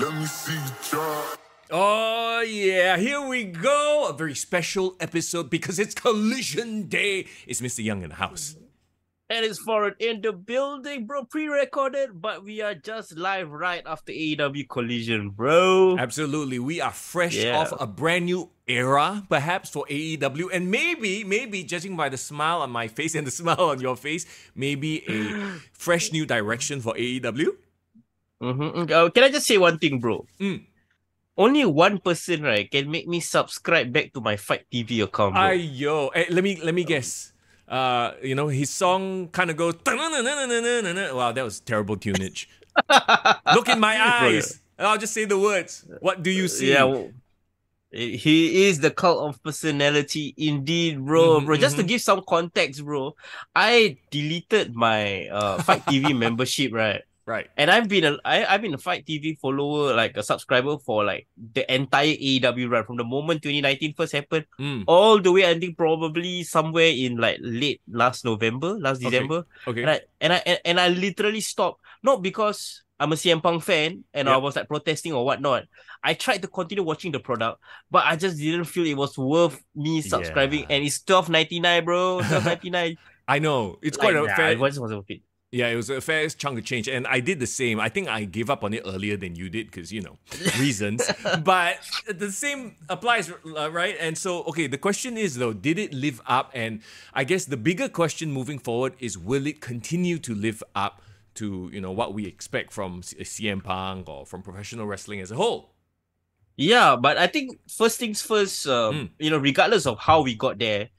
Let me see you try. Oh yeah, here we go. A very special episode because it's Collision Day. It's Mr. Young in the house. And it's Foreign in the building, bro. Pre-recorded, but we are just live right after AEW Collision, bro. Absolutely. We are fresh off a brand new era, perhaps, for AEW. And maybe, judging by the smile on my face and the smile on your face, maybe a fresh new direction for AEW. Can I just say one thing, bro? Only one person, right, can make me subscribe back to my Fight TV account, bro. Hey, let me guess. His song kind of goes. Wow, that was terrible tunage. Look in my eyes. I'll just say the words. What do you see? Yeah, he is the cult of personality, indeed, bro. Just to give some context, bro, I deleted my Fight TV membership, right? Right. And I've been a Fight TV follower, like a subscriber for like the entire AEW run from the moment 2019 first happened all the way until probably somewhere in like late last December. Okay. And I literally stopped, not because I'm a CM Punk fan and I was like protesting or whatnot. I tried to continue watching the product, but I just didn't feel it was worth me subscribing. And it's $12.99, bro. $12.99. I know. It's quite a fair. It wasn't worth it. Yeah, it was a fair chunk of change. And I did the same. I think I gave up on it earlier than you did because, reasons. But the same applies, right? And so, okay, the question is, though, did it live up? And I guess the bigger question moving forward is, will it continue to live up to, what we expect from CM Punk or from professional wrestling as a whole? Yeah, but I think first things first, regardless of how we got there,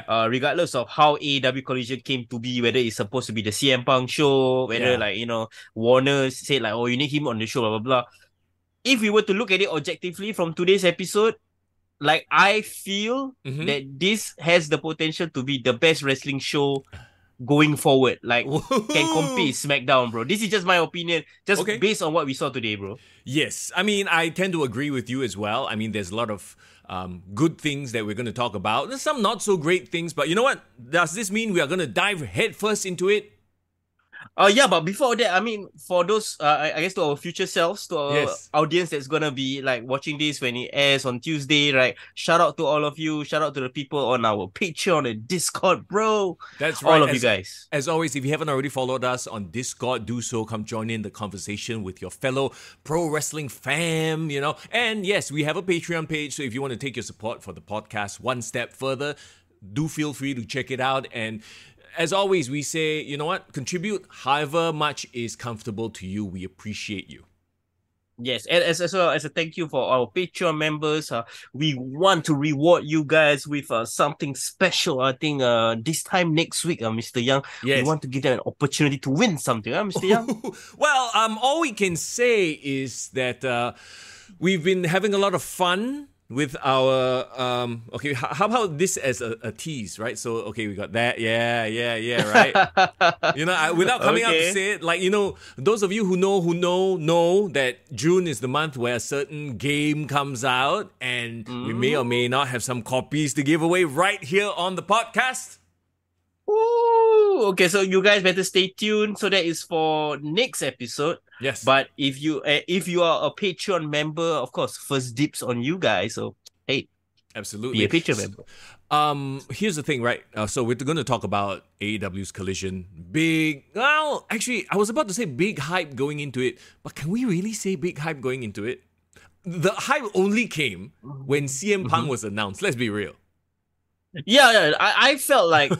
regardless of how AEW Collision came to be, whether it's supposed to be the CM Punk show, whether Warner said like, oh, you need him on the show, blah, blah, blah. If we were to look at it objectively from today's episode, like I feel that this has the potential to be the best wrestling show going forward, like can compete SmackDown, bro. This is just my opinion, just based on what we saw today, bro. Yes, I mean, I tend to agree with you as well. I mean, there's a lot of good things that we're going to talk about. There's some not so great things, but you know what? Does this mean we are going to dive headfirst into it? Yeah, but before that, I mean, for those, I guess to our future selves, to our audience that's gonna be like watching this when it airs on Tuesday, right? Shout out to all of you. Shout out to the people on our Patreon and Discord, bro. That's right. All of you guys. As always, if you haven't already followed us on Discord, do so. Come join in the conversation with your fellow pro wrestling fam, And yes, we have a Patreon page, so if you want to take your support for the podcast one step further, do feel free to check it out. And as always, we say, you know what? Contribute however much is comfortable to you. We appreciate you. Yes, and as well as a thank you for our Patreon members, we want to reward you guys with something special. I think this time next week, Mr. Young, we want to give them an opportunity to win something, Mr. Young? Well, all we can say is that we've been having a lot of fun with our how about this as a tease, right? So we got that, right. Without coming out to say it, like those of you who know that June is the month where a certain game comes out, and we may or may not have some copies to give away right here on the podcast. Ooh, okay, so you guys better stay tuned. So that is for next episode. Yes. But if you are a Patreon member, of course, first dibs on you guys. So hey, absolutely, be a Patreon member. Here's the thing, right? So we're going to talk about AEW's Collision. Actually, I was about to say big hype going into it, but can we really say big hype going into it? The hype only came when CM Punk was announced. Let's be real. Yeah, I felt like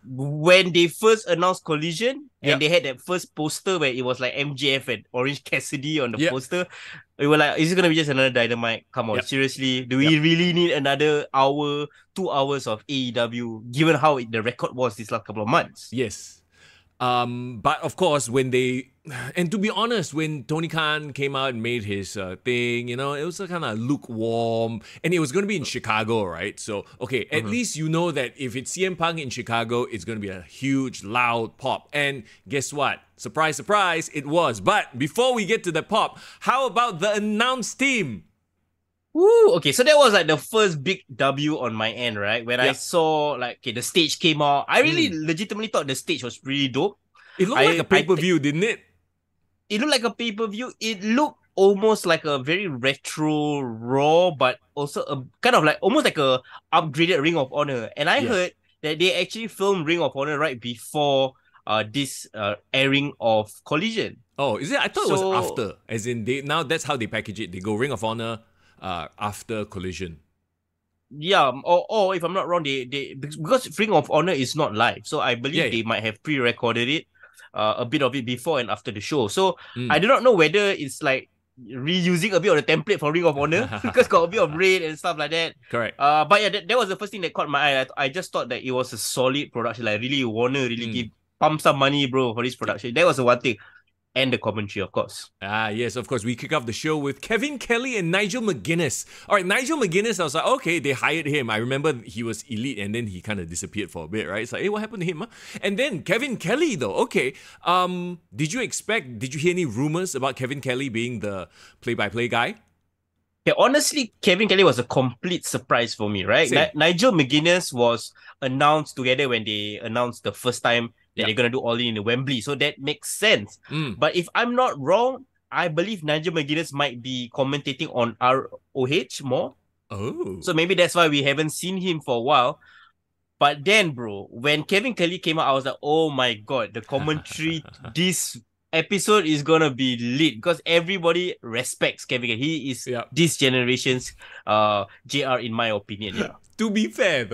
when they first announced Collision and they had that first poster where it was like MJF and Orange Cassidy on the poster, we were like, is it going to be just another Dynamite? Come on, seriously? Do we really need another 2 hours of AEW, given how the record was this last couple of months? Yes. But of course, and to be honest, when Tony Khan came out and made his thing, it was kind of lukewarm, and it was going to be in Chicago, right? So, at least you know that if it's CM Punk in Chicago, it's going to be a huge, loud pop. And guess what? Surprise, surprise, it was. But before we get to the pop, how about the announced team? Woo! Okay, so that was like the first big W on my end, right? When I saw the stage came out, I really legitimately thought the stage was really dope. It looked like a pay-per-view, didn't it? It looked like a pay-per-view. It looked almost like a very retro Raw, but also a kind of like almost like a upgraded Ring of Honor. And I heard that they actually filmed Ring of Honor right before this airing of Collision. Oh, is it? I thought it was So after. As in, now that's how they package it. They go Ring of Honor after Collision. yeah, or if I'm not wrong, they because Ring of Honor is not live, so I believe they might have pre-recorded it, a bit of it before and after the show. So I do not know whether it's like reusing a bit of the template for Ring of Honor because got a bit of raid and stuff like that. Correct. But yeah, that was the first thing that caught my eye. I just thought that it was a solid production. Like really, Warner really pump some money, bro, for this production. That was the one thing. And the commentary, of course. Yes, of course. We kick off the show with Kevin Kelly and Nigel McGuinness. All right, Nigel McGuinness, I was like, okay, they hired him. I remember he was elite and then he kind of disappeared for a bit, right? It's like, hey, what happened to him? Huh? And then Kevin Kelly, though, okay. Did you hear any rumors about Kevin Kelly being the play-by-play guy? Yeah, honestly, Kevin Kelly was a complete surprise for me, right? Nigel McGuinness was announced together when they announced the first time that they're going to do All In the Wembley. So that makes sense. But if I'm not wrong, I believe Nigel McGuinness might be commentating on ROH more. Oh. So maybe that's why we haven't seen him for a while. But then, bro, when Kevin Kelly came out, I was like, oh my God, the commentary this episode is gonna be lit because everybody respects Kevin Kelly. He is this generation's JR, in my opinion. Yeah. To be fair,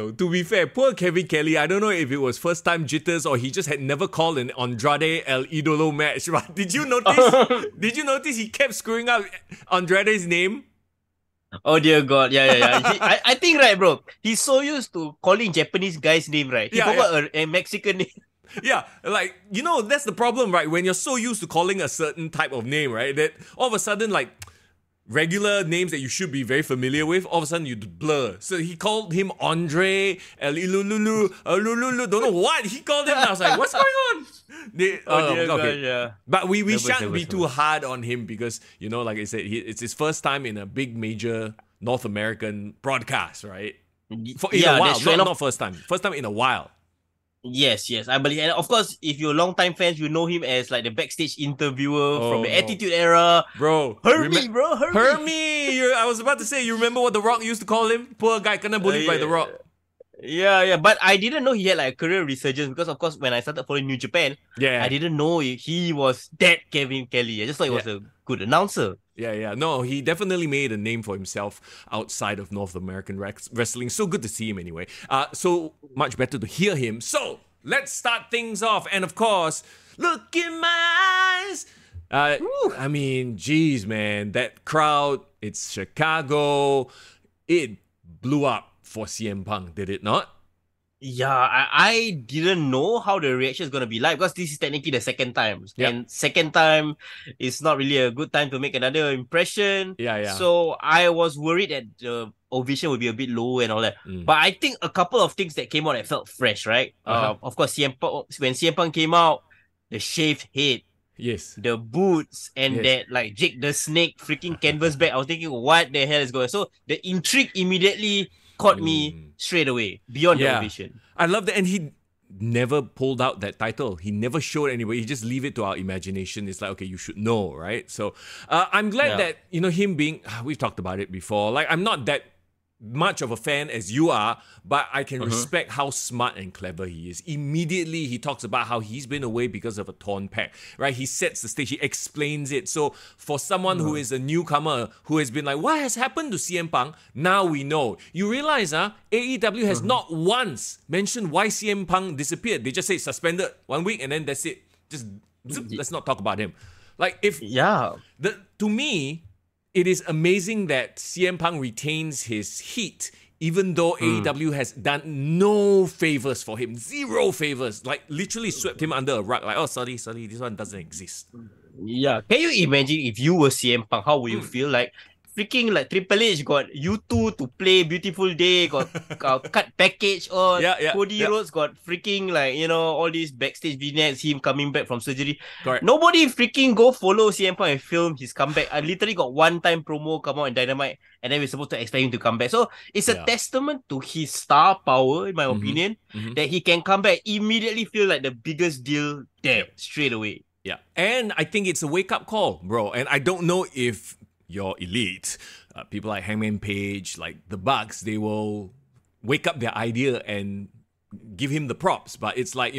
poor Kevin Kelly, I don't know if it was first time jitters or he just had never called an Andrade El Idolo match, right? Did you notice? Did you notice he kept screwing up Andrade's name? Oh dear God, yeah. I think, right, bro, he's so used to calling Japanese guy's name, right? He forgot a Mexican name. Yeah, like, that's the problem, right? When you're so used to calling a certain type of name, right? That all of a sudden, like, regular names that you should be very familiar with, all of a sudden you blur. So he called him Andre, El Ilululu, don't know what he called him. I was like, what's going on? God, yeah. But we shan't be too hard on him because, like I said, it's his first time in a big major North American broadcast, right? In a while, not first time. First time in a while. Yes, I believe. And of course, if you're long-time fans, you know him as like the backstage interviewer from the Attitude Era. Bro. Hermie. I was about to say, you remember what The Rock used to call him? Poor guy, kena bullied by The Rock. Yeah. But I didn't know he had like a career resurgence because, of course, when I started following New Japan, I didn't know he was that Kevin Kelly. I just thought he was a good announcer. Yeah. No, he definitely made a name for himself outside of North American wrestling. So good to see him anyway. So much better to hear him. So let's start things off. And of course, look in my eyes. I mean, geez, man, that crowd, it's Chicago. It blew up for CM Punk, did it not? Yeah, I didn't know how the reaction is going to be like because this is technically the second time. Yep. And second time is not really a good time to make another impression. Yeah. So I was worried that the ovation would be a bit low and all that. But I think a couple of things that came out that felt fresh, right? Of course, when CM Punk came out, the shaved head. Yes. The boots and that like Jake the Snake freaking canvas bag. I was thinking, what the hell is going on? So the intrigue immediately caught me straight away beyond the ovation. I love that. And he never pulled out that title. He never showed anybody. He just leave it to our imagination. It's like, okay, you should know, right? So I'm glad that, him being, we've talked about it before. Like, I'm not that much of a fan as you are, but I can respect how smart and clever he is. Immediately, he talks about how he's been away because of a torn pec, right? He sets the stage, he explains it. So for someone who is a newcomer, who has been like, what has happened to CM Punk? Now we know. You realize, AEW has not once mentioned why CM Punk disappeared. They just say suspended 1 week and then that's it. Just let's not talk about him. Like, to me, it is amazing that CM Punk retains his heat, even though AEW has done no favors for him. Zero favors. Like, literally swept him under a rug. Like, oh, sorry, this one doesn't exist. Yeah. Can you imagine if you were CM Punk, how would you feel? Like, freaking like Triple H got U2 to play Beautiful Day, got cut package on. Cody Rhodes got freaking like, all these backstage vignettes, him coming back from surgery. Correct. Nobody freaking go follow CM Punk and film his comeback. I literally got one-time promo come out in Dynamite and then we're supposed to expect him to come back. So it's a testament to his star power, in my opinion, that he can come back, immediately feel like the biggest deal there straight away. Yeah. And I think it's a wake-up call, bro. And I don't know if your elite, people like Hangman Page, like the Bucks, they will wake up their idea and give him the props. But it's like,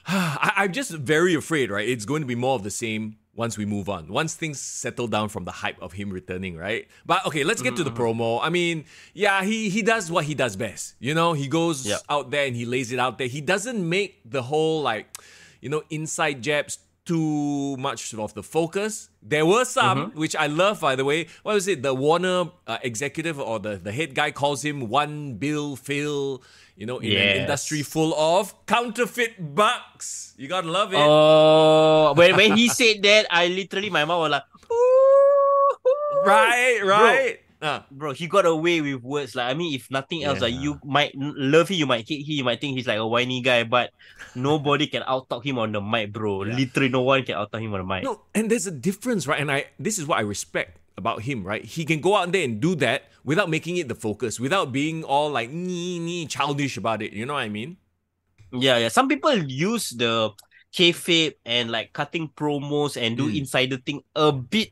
I'm just very afraid, right? It's going to be more of the same once we move on. Once things settle down from the hype of him returning, right? But okay, let's get to the promo. I mean, yeah, he does what he does best. He goes out there and he lays it out there. He doesn't make the whole inside jabs too much of the focus. There were some, which I love, by the way. What was it? The Warner executive or the head guy calls him One Bill Phil, in an industry full of counterfeit bucks. You gotta love it. Oh, when he said that, my mouth was like, ooh. Right. Bro, he got away with words. Like, I mean, if nothing else, like, you might love him, you might hate him, you might think he's like a whiny guy, but nobody can out-talk him on the mic, bro. Yeah. Literally, no one can out-talk him on the mic. No, and there's a difference, right? And this is what I respect about him, right? He can go out there and do that without making it the focus, without being all like childish about it. You know what I mean? Yeah. Some people use the kayfabe and like cutting promos and do insider thing a bit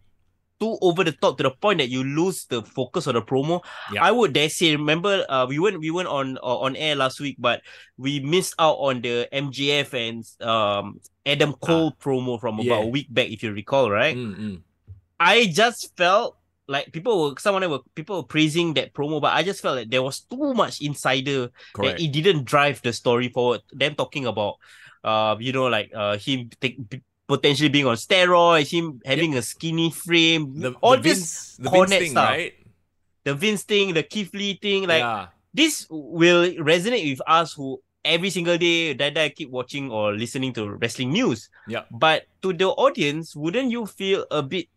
too over the top to the point that you lose the focus of the promo. Yep. I would dare say, remember, we went on air last week, but we missed out on the MJF and Adam Cole promo from about a week back, if you recall, right? I just felt like people were praising that promo, but I just felt like there was too much insider. Correct. That it didn't drive the story forward. Them talking about, him potentially being on steroids, him having a skinny frame, the Vince thing, stuff. Right? The Vince thing, the Keith Lee thing, this will resonate with us who every single day keep watching or listening to wrestling news. Yeah. But to the audience, wouldn't you feel a bit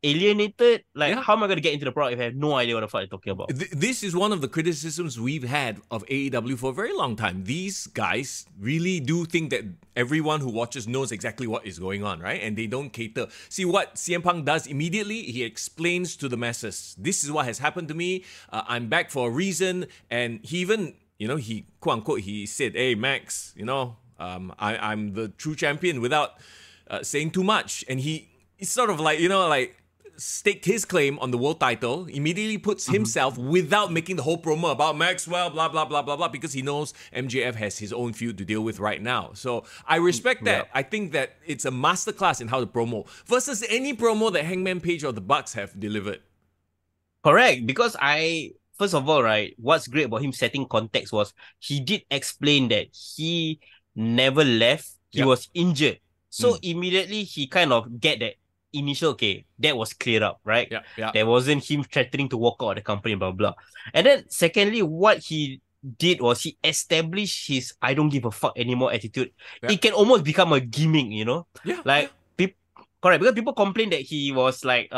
alienated? Like, how am I going to get into the product if I have no idea what the fuck they're talking about? This is one of the criticisms we've had of AEW for a very long time. These guys really do think that everyone who watches knows exactly what is going on, right? And they don't cater. See, what CM Punk does immediately, he explains to the masses, this is what has happened to me. I'm back for a reason. And he even, he quote unquote, he said, hey, Max, I'm the true champion without saying too much. And he's sort of like, staked his claim on the world title, immediately puts himself without making the whole promo about Maxwell, blah, blah, blah, blah, blah, because he knows MJF has his own feud to deal with right now. So I respect that. I think that it's a masterclass in how to promo versus any promo that Hangman Page or the Bucks have delivered. Correct. Because first of all, right, what's great about him setting context was he did explain that he never left. He was injured. So immediately he kind of get that initial, that was cleared up, right? Yeah. There wasn't him threatening to walk out of the company, blah, blah. And then secondly, what he did was he established his I don't give a fuck anymore attitude. Yeah. It can almost become a gimmick, correct, because people complain that he was like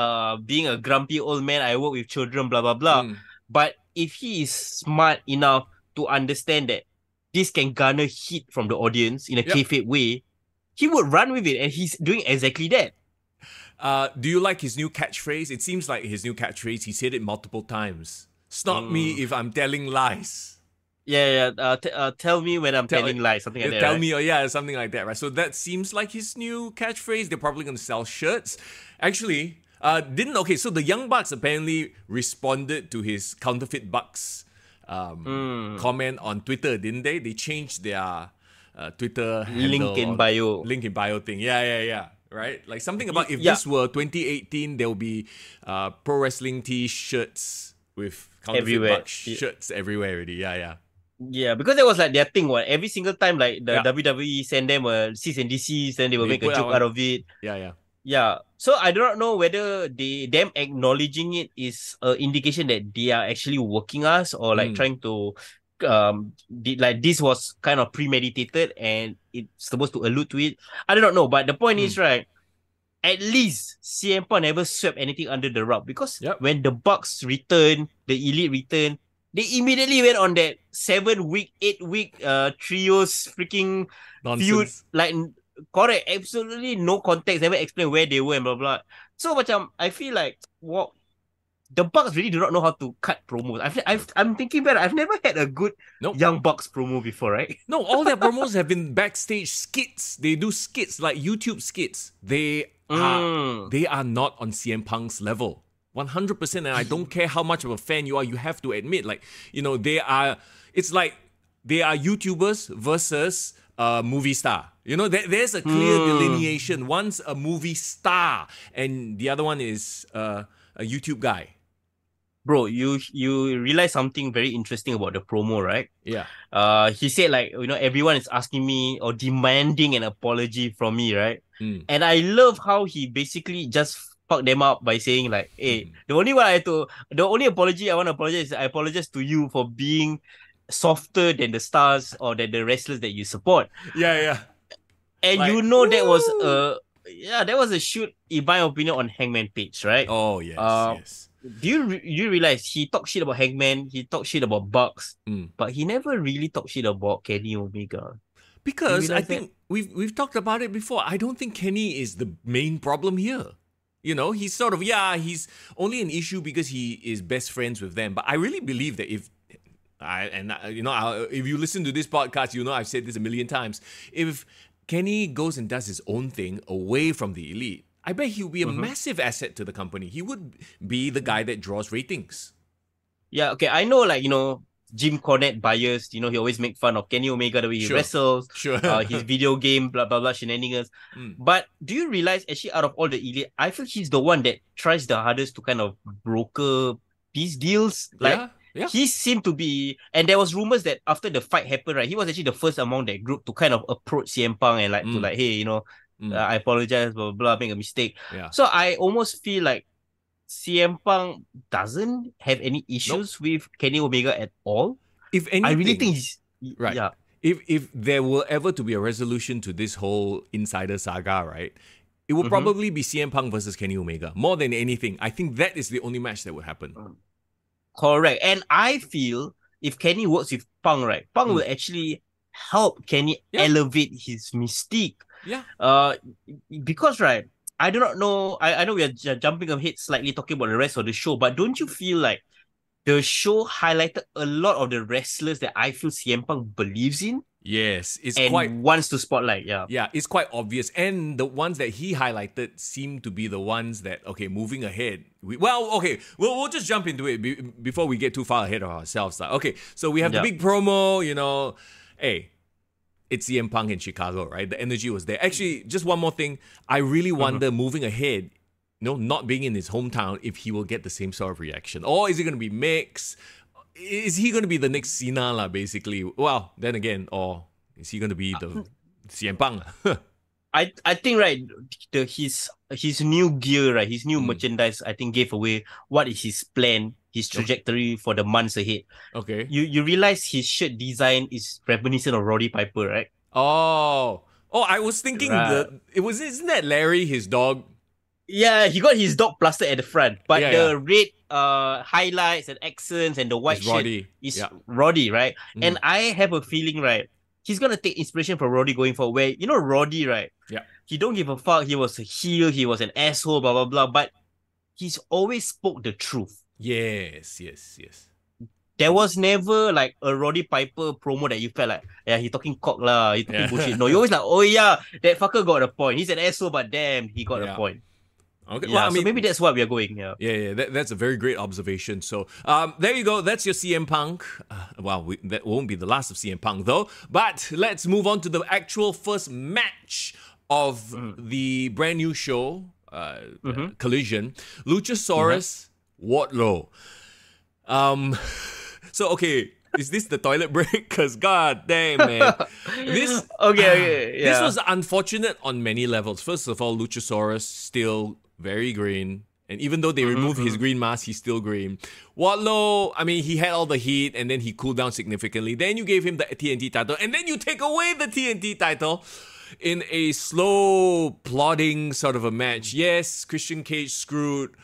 being a grumpy old man, I work with children, blah, blah, blah. But if he is smart enough to understand that this can garner heat from the audience in a kayfabe way, he would run with it, and he's doing exactly that. Do you like his new catchphrase? It seems like his new catchphrase. He said it multiple times. Stop me if I'm telling lies. Tell me when I'm telling lies. Something like that. Tell me, something like that, right? So that seems like his new catchphrase. They're probably going to sell shirts. Actually, so the Young Bucks apparently responded to his counterfeit bucks comment on Twitter, didn't they? They changed their Twitter handle. Link in bio thing. Yeah. Right? Like something about if this were 2018, there will be pro wrestling t-shirts with counterfeit buck shirts everywhere already. Yeah. Yeah, because that was like their thing. What every single time, like the WWE send them a cease and desist, then they will make a joke out of it. Yeah. So I do not know whether them acknowledging it is an indication that they are actually working us or like trying to this was kind of premeditated and it's supposed to allude to it. I don't know, but the point is, right, at least CM Punk never swept anything under the rug, because when the Bucks return, the Elite return, they immediately went on that 7-week, 8-week trios freaking feud. Like, correct, absolutely no context, never explain where they were and blah blah. So I feel like the Bucks really do not know how to cut promos. I'm thinking back. I've never had a good Young Bucks promo before, right? No, all their promos have been backstage skits. They do skits like YouTube skits. They are not on CM Punk's level. 100%. And I don't care how much of a fan you are. You have to admit, like, you know, it's like they are YouTubers versus a movie star. You know, there's a clear delineation. One's a movie star and the other one is a YouTube guy. Bro, you realize something very interesting about the promo, right? Yeah. He said, like, you know, everyone is asking me or demanding an apology from me, right? And I love how he basically just fucked them up by saying, like, hey, the only apology I want to apologize is I apologize to you for being softer than the stars or than the wrestlers that you support. Yeah. And like, you know, that was a shoot, in my opinion, on Hangman Page, right? Oh, yes. Do you realize he talked shit about Hangman, he talked shit about Bucks, but he never really talked shit about Kenny Omega? Because I think we've talked about it before. I don't think Kenny is the main problem here. You know, he's sort of, he's only an issue because he is best friends with them. But I really believe that if you listen to this podcast, you know I've said this a million times. If Kenny goes and does his own thing away from the Elite, I bet he'll be a massive asset to the company. He would be the guy that draws ratings. Yeah, okay. I know, like, you know, Jim Cornette biased. You know, he always make fun of Kenny Omega the way he wrestles. Sure. His video game, blah, blah, blah, shenanigans. But do you realize, actually, out of all the Elite, I feel he's the one that tries the hardest to kind of broker peace deals. Like, yeah. He seemed to be... And there was rumors that after the fight happened, right, he was actually the first among that group to kind of approach CM Punk and, like, to, like, hey, you know, I apologize, blah, blah, blah, make a mistake. Yeah. So I almost feel like CM Punk doesn't have any issues with Kenny Omega at all. If anything, I really think he's... Right. Yeah. If there were ever to be a resolution to this whole insider saga, right, it would probably be CM Punk versus Kenny Omega. More than anything, I think that is the only match that would happen. Correct. And I feel if Kenny works with Punk, right, Punk will actually help Kenny elevate his mystique. Yeah. Because, right, I do not know. I know we are jumping ahead slightly talking about the rest of the show, but don't you feel like the show highlighted a lot of the wrestlers that I feel CM Punk believes in? Yes, wants to spotlight. Yeah, it's quite obvious, and the ones that he highlighted seem to be the ones that moving ahead. We'll just jump into it before we get too far ahead of ourselves. Okay, so we have the big promo. You know, hey. It's CM Punk in Chicago, right? The energy was there. Actually, just one more thing. I really wonder, moving ahead, not being in his hometown, if he will get the same sort of reaction. Or is it going to be mixed? Is he going to be the next Cena, basically? Well, then again, or is he going to be the CM Punk? I think, right, his new gear, right, his new merchandise, I think gave away what is his plan, his trajectory for the months ahead. Okay. You realize his shirt design is reminiscent of Roddy Piper, right? Oh, I was thinking isn't that Larry, his dog? Yeah, he got his dog plastered at the front, but the red highlights and accents and the white shirt is Roddy, right? And I have a feeling, right, he's gonna take inspiration from Roddy going forward. Where, you know, Roddy, right? Yeah. He don't give a fuck. He was a heel. He was an asshole. Blah blah blah. But he's always spoke the truth. Yes. There was never like a Roddy Piper promo that you felt like, yeah, he talking cock lah, he talking bullshit. No, you always like, oh yeah, that fucker got a point. He's an asshole, but damn, he got a point. Okay. Yeah, so maybe that's why we are going. Yeah. That's a very great observation. So, there you go. That's your CM Punk. That won't be the last of CM Punk though. But let's move on to the actual first match of the brand new show, Collision. Luchasaurus, Wardlow. So okay. Is this the toilet break? Because god damn, man. This was unfortunate on many levels. First of all, Luchasaurus still very green. And even though they removed his green mask, he's still green. Wardlow, I mean, he had all the heat and then he cooled down significantly. Then you gave him the TNT title and then you take away the TNT title in a slow, plodding sort of a match. Yes, Christian Cage screwed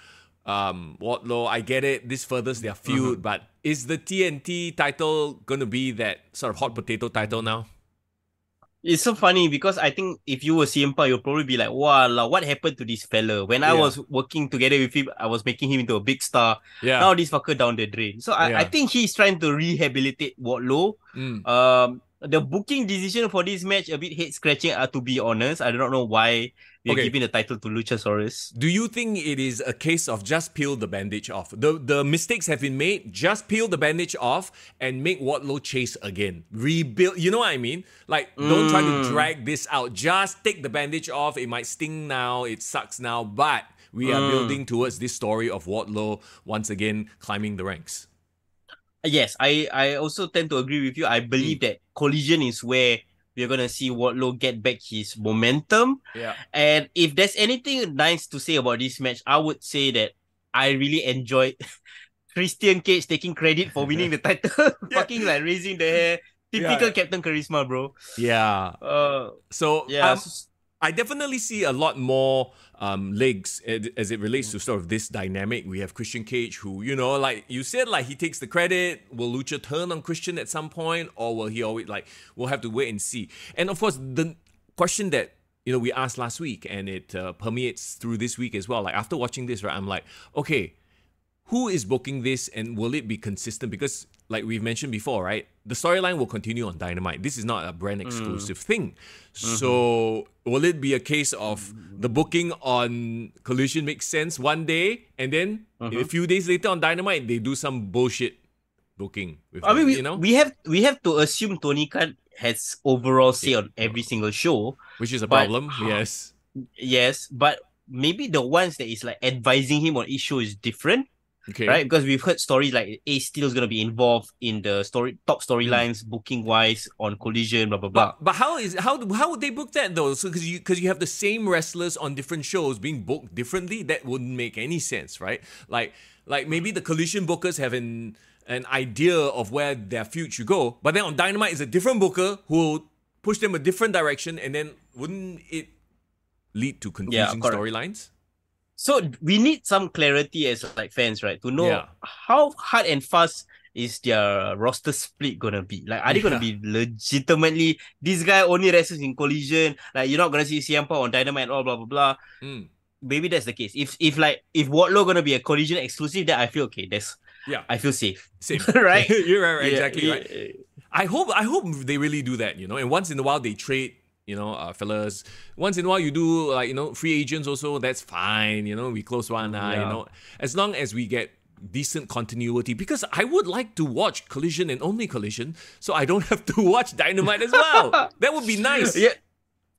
Wardlow. I get it. This furthers their feud, but is the TNT title going to be that sort of hot potato title now? It's so funny because I think if you were CM Punk, you'll probably be like, wow, what happened to this fella? When I Yeah. was working together with him, I was making him into a big star. Yeah. Now this fucker down the drain. So I Yeah. think he's trying to rehabilitate Wardlow. Mm. The booking decision for this match a bit head scratching, to be honest. I don't know why they're Okay. giving the title to Luchasaurus. Do you think it is a case of just peel the bandage off? The mistakes have been made, just peel the bandage off and make Wardlow chase again. Rebuild, you know what I mean? Like, don't try to drag this out. Just take the bandage off. It might sting now, it sucks now, but we are building towards this story of Wardlow once again climbing the ranks. Yes, I also tend to agree with you. I believe that Collision is where we're going to see Wardlow get back his momentum. Yeah. And if there's anything nice to say about this match, I would say that I really enjoyed Christian Cage taking credit for winning the title. Fucking like raising the hair. Typical Captain Charisma, bro. Yeah. I definitely see a lot more legs as it relates to sort of this dynamic. We have Christian Cage who, you know, like you said, like he takes the credit. Will Lucha turn on Christian at some point, or will he always, like, we'll have to wait and see. And of course, the question that, you know, we asked last week and it permeates through this week as well. Like after watching this, right, I'm like, okay, who is booking this and will it be consistent? Because like we've mentioned before, right, the storyline will continue on Dynamite. This is not a brand exclusive thing. So will it be a case of the booking on Collision makes sense one day and then a few days later on Dynamite they do some bullshit booking with we have to assume Tony Khan has overall say on every single show, which is a problem. Yes, but maybe the ones that is like advising him on each show is different. Okay. Right, because we've heard stories like Ace Steel is going to be involved in the top storylines, booking wise on Collision, blah blah blah. But how would they book that though? So because you have the same wrestlers on different shows being booked differently, that wouldn't make any sense, right? Like maybe the Collision bookers have an idea of where their feud should go, but then on Dynamite is a different booker who will push them a different direction, and then wouldn't it lead to confusing storylines? So we need some clarity as like fans, right? To know how hard and fast is their roster split gonna be. Like, are they gonna be legitimately this guy only wrestles in Collision? Like, you're not gonna see CM Punk on Dynamite and all blah blah blah. Maybe that's the case. If Wardlow gonna be a Collision exclusive, then I feel okay. I feel safe. Right? You're right, exactly right. I hope they really do that, you know. And once in a while they trade, you know, fellas. Once in a while you do, like, you know, free agents also, that's fine, you know, we close one eye, you know. As long as we get decent continuity, because I would like to watch Collision and only Collision, so I don't have to watch Dynamite as well. That would be nice. Yeah,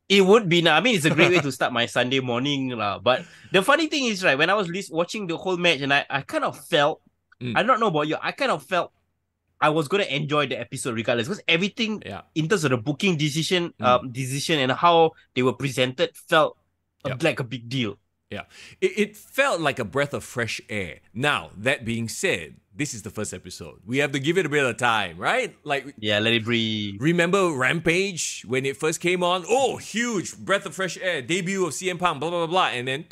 it would be. I mean, it's a great way to start my Sunday morning. But the funny thing is, right, when I was watching the whole match, and I kind of felt, I don't know about you, I kind of felt I was going to enjoy the episode regardless, because everything in terms of the booking decision and how they were presented felt like a big deal. Yeah, it felt like a breath of fresh air. Now, that being said, this is the first episode. We have to give it a bit of time, right? Like, let it breathe. Remember Rampage when it first came on? Oh, huge breath of fresh air, debut of CM Punk, blah blah blah blah, and then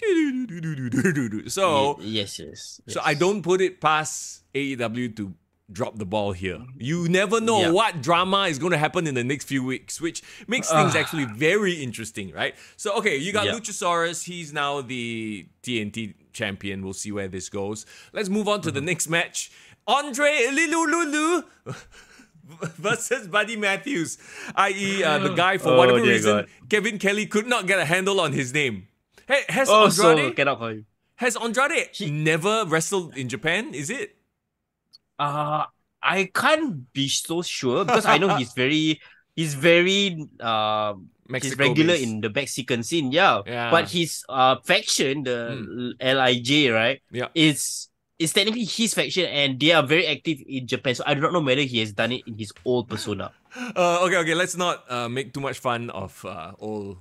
so yes. So I don't put it past AEW to drop the ball here. You never know what drama is going to happen in the next few weeks, which makes things actually very interesting, right? So, okay, you got Luchasaurus. He's now the TNT champion. We'll see where this goes. Let's move on to the next match. Andre Lilululu versus Buddy Matthews, i.e. the guy, for whatever reason, God. Kevin Kelly could not get a handle on his name. Hey, has Andrade... cannot call him. Has Andrade never wrestled in Japan, is it? I can't be so sure because I know he's very regular in the Mexican scene, but his faction, the LIJ, right, is technically his faction, and they are very active in Japan, so I don't know whether he has done it in his old persona. Okay, let's not make too much fun of old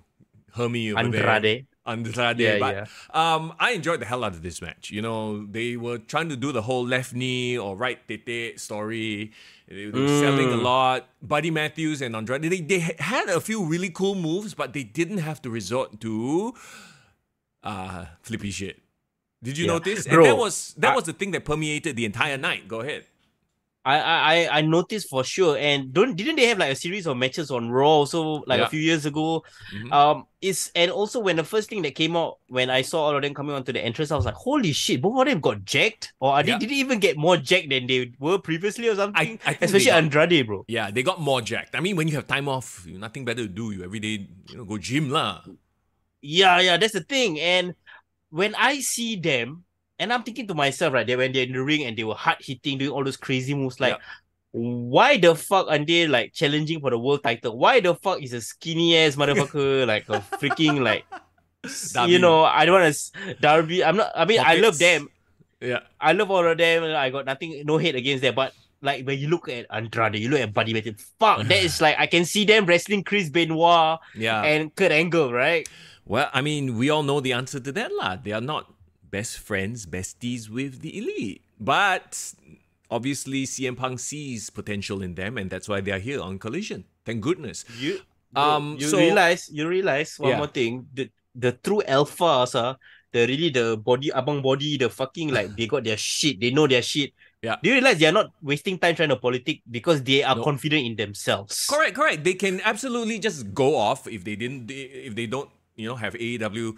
Hermie over Andrade. But I enjoyed the hell out of this match. You know, they were trying to do the whole left knee or right tete story. They were selling a lot. Buddy Matthews and Andrade, they had a few really cool moves, but they didn't have to resort to flippy shit. Did you notice? Bro, and that was the thing that permeated the entire night. Go ahead. I noticed for sure. And didn't they have like a series of matches on Raw also like a few years ago? And also when the first thing that came out when I saw all of them coming onto the entrance, I was like, holy shit, both of them got jacked, or did they even get more jacked than they were previously or something? I think especially Andrade, bro. Yeah, they got more jacked. I mean, when you have time off, nothing better to do. You every day, go gym lah. Yeah, that's the thing. And when I see them, and I'm thinking to myself, right, when they're in the ring and they were hard hitting, doing all those crazy moves, like, why the fuck are they like challenging for the world title? Why the fuck is a skinny ass motherfucker like a freaking like, Darby. I don't want to Darby. I mean, Pockets. I love them. Yeah, I love all of them. I got nothing, no hate against them. But like when you look at Andrade, you look at Buddy Matthews, fuck, that is like I can see them wrestling Chris Benoit and Kurt Angle, right? Well, I mean, we all know the answer to that lah. They are not best friends, besties with the Elite. But obviously, CM Punk sees potential in them, and that's why they are here on Collision. Thank goodness. You realize one more thing. The true alphas the body, abang body, the fucking like they got their shit. They know their shit. Yeah. Do you realize they are not wasting time trying to politic because they are confident in themselves? Correct. They can absolutely just go off if they don't have AEW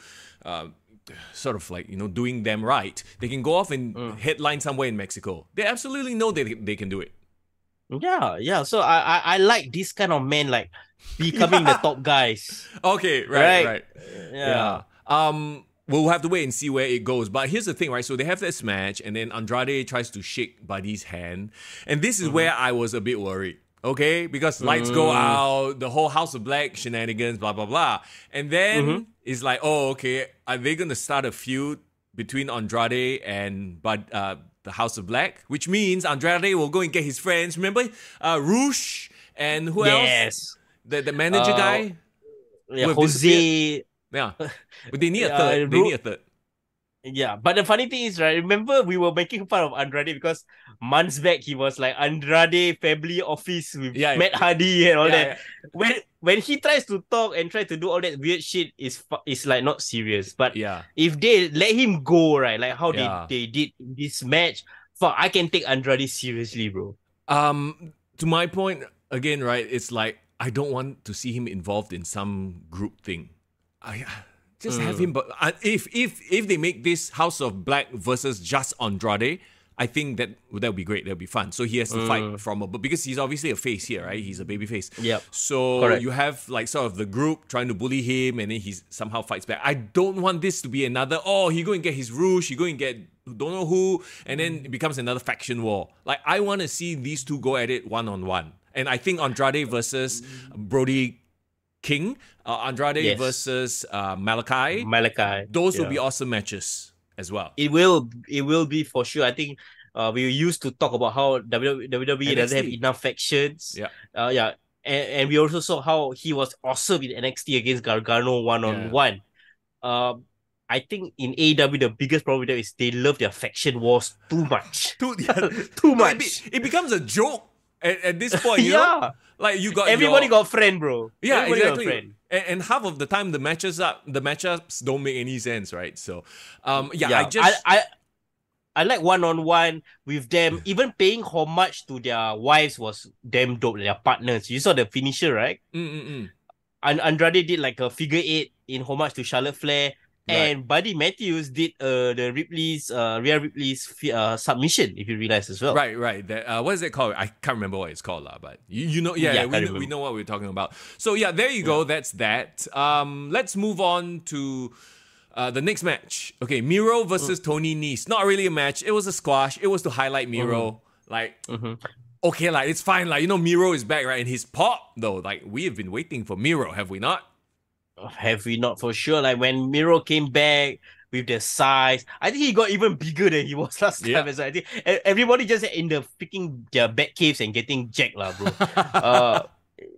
sort of like doing them right. They can go off and headline somewhere in Mexico. They absolutely know they can do it. Yeah. So I like this kind of men, like becoming the top guys. Okay, right. Yeah. We'll have to wait and see where it goes. But here's the thing, right? So they have this match, and then Andrade tries to shake Buddy's hand, and this is where I was a bit worried. Okay, because lights go out, the whole House of Black shenanigans, blah blah blah, and then it's like, oh, okay, are they gonna start a feud between Andrade and the House of Black? Which means Andrade will go and get his friends. Remember, Roosh and who else? The manager guy. Yeah, Jose. Yeah, but they need a third. Yeah, but the funny thing is, right, remember we were making fun of Andrade because months back he was like Andrade family office with Matt Hardy and all that. Yeah. When he tries to talk and try to do all that weird shit, is like not serious. But if they let him go, right, like how they did this match, fuck, I can take Andrade seriously, bro. To my point again, right, it's like I don't want to see him involved in some group thing. I just have him, but if they make this House of Black versus just Andrade, I think that would be great. That'll be fun. So he has to fight from above because he's obviously a face here, right? He's a baby face. Yep. So you have like sort of the group trying to bully him, and then he somehow fights back. I don't want this to be another. Oh, he go and get his Rouge. He go and get don't know who, and then it becomes another faction war. Like I want to see these two go at it 1-on-1, and I think Andrade versus Brody King, Andrade versus Malachi. Those will be awesome matches as well. It will be for sure. I think we used to talk about how WWE doesn't have enough factions. Yeah. And we also saw how he was awesome in NXT against Gargano 1-on-1. I think in AEW the biggest problem with them is they love their faction wars too much. Too much. It becomes a joke at this point, you know? Like you got everybody got friend, bro. Yeah, everybody exactly. Got friend. And half of the time the matchups don't make any sense, right? So I like 1-on-1 with them. Even paying homage to their wives was damn dope. Their partners. You saw the finisher, right? And Andrade did like a figure 8 in homage to Charlotte Flair. And Buddy Matthews did the Rhea Ripley's submission, if you realize as well. Right. That, what is it called? I can't remember what it's called, but we know what we're talking about. So there you go. That's that. Let's move on to the next match. Okay, Miro versus Tony Nese. Not really a match. It was a squash. It was to highlight Miro. Okay, like it's fine. Like Miro is back, right? And his pop though. Like we have been waiting for Miro, have we not? Have we not for sure? Like when Miro came back with the size, I think he got even bigger than he was last time. So I think everybody just in the freaking their back caves and getting jacked, lah, bro.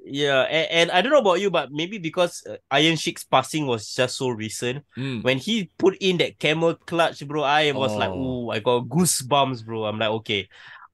And I don't know about you, but maybe because Iron Sheik's passing was just so recent. When he put in that camel clutch, bro, I was like, ooh, I got goosebumps, bro. I'm like, okay,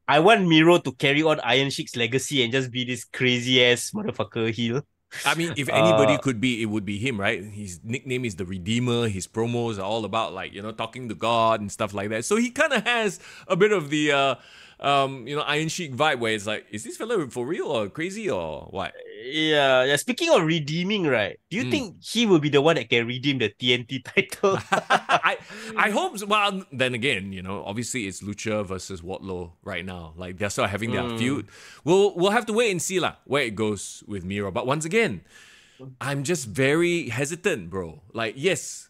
I want Miro to carry on Iron Sheik's legacy and just be this crazy ass motherfucker heel. I mean, if anybody could be, it would be him, right? His nickname is the Redeemer. His promos are all about talking to God and stuff like that. So he kind of has a bit of the Iron Sheik vibe where it's like, is this fella for real or crazy or what? Yeah. Speaking of redeeming, right? Do you think he will be the one that can redeem the TNT title? I hope so. Well, then again, obviously it's Lucha versus Wardlow right now. Like they're still having their feud. We'll have to wait and see where it goes with Miro. But once again, I'm just very hesitant, bro. Like, yes,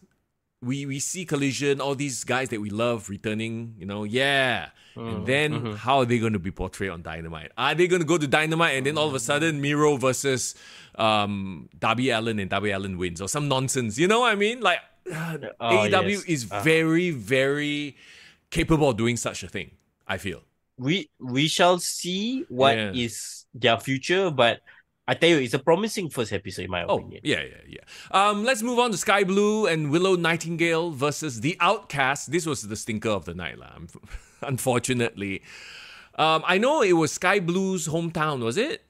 we see Collision, all these guys that we love returning, and then how are they going to be portrayed on Dynamite? Are they going to go to Dynamite and then all of a sudden Miro versus Darby Allin and Darby Allin wins or some nonsense? You know what I mean? Like AEW is very, very capable of doing such a thing, I feel. We shall see what is their future, but I tell you, it's a promising first episode in my opinion. Yeah. Let's move on to Sky Blue and Willow Nightingale versus The Outcast. This was the stinker of the night, unfortunately. I know it was Sky Blue's hometown, was it?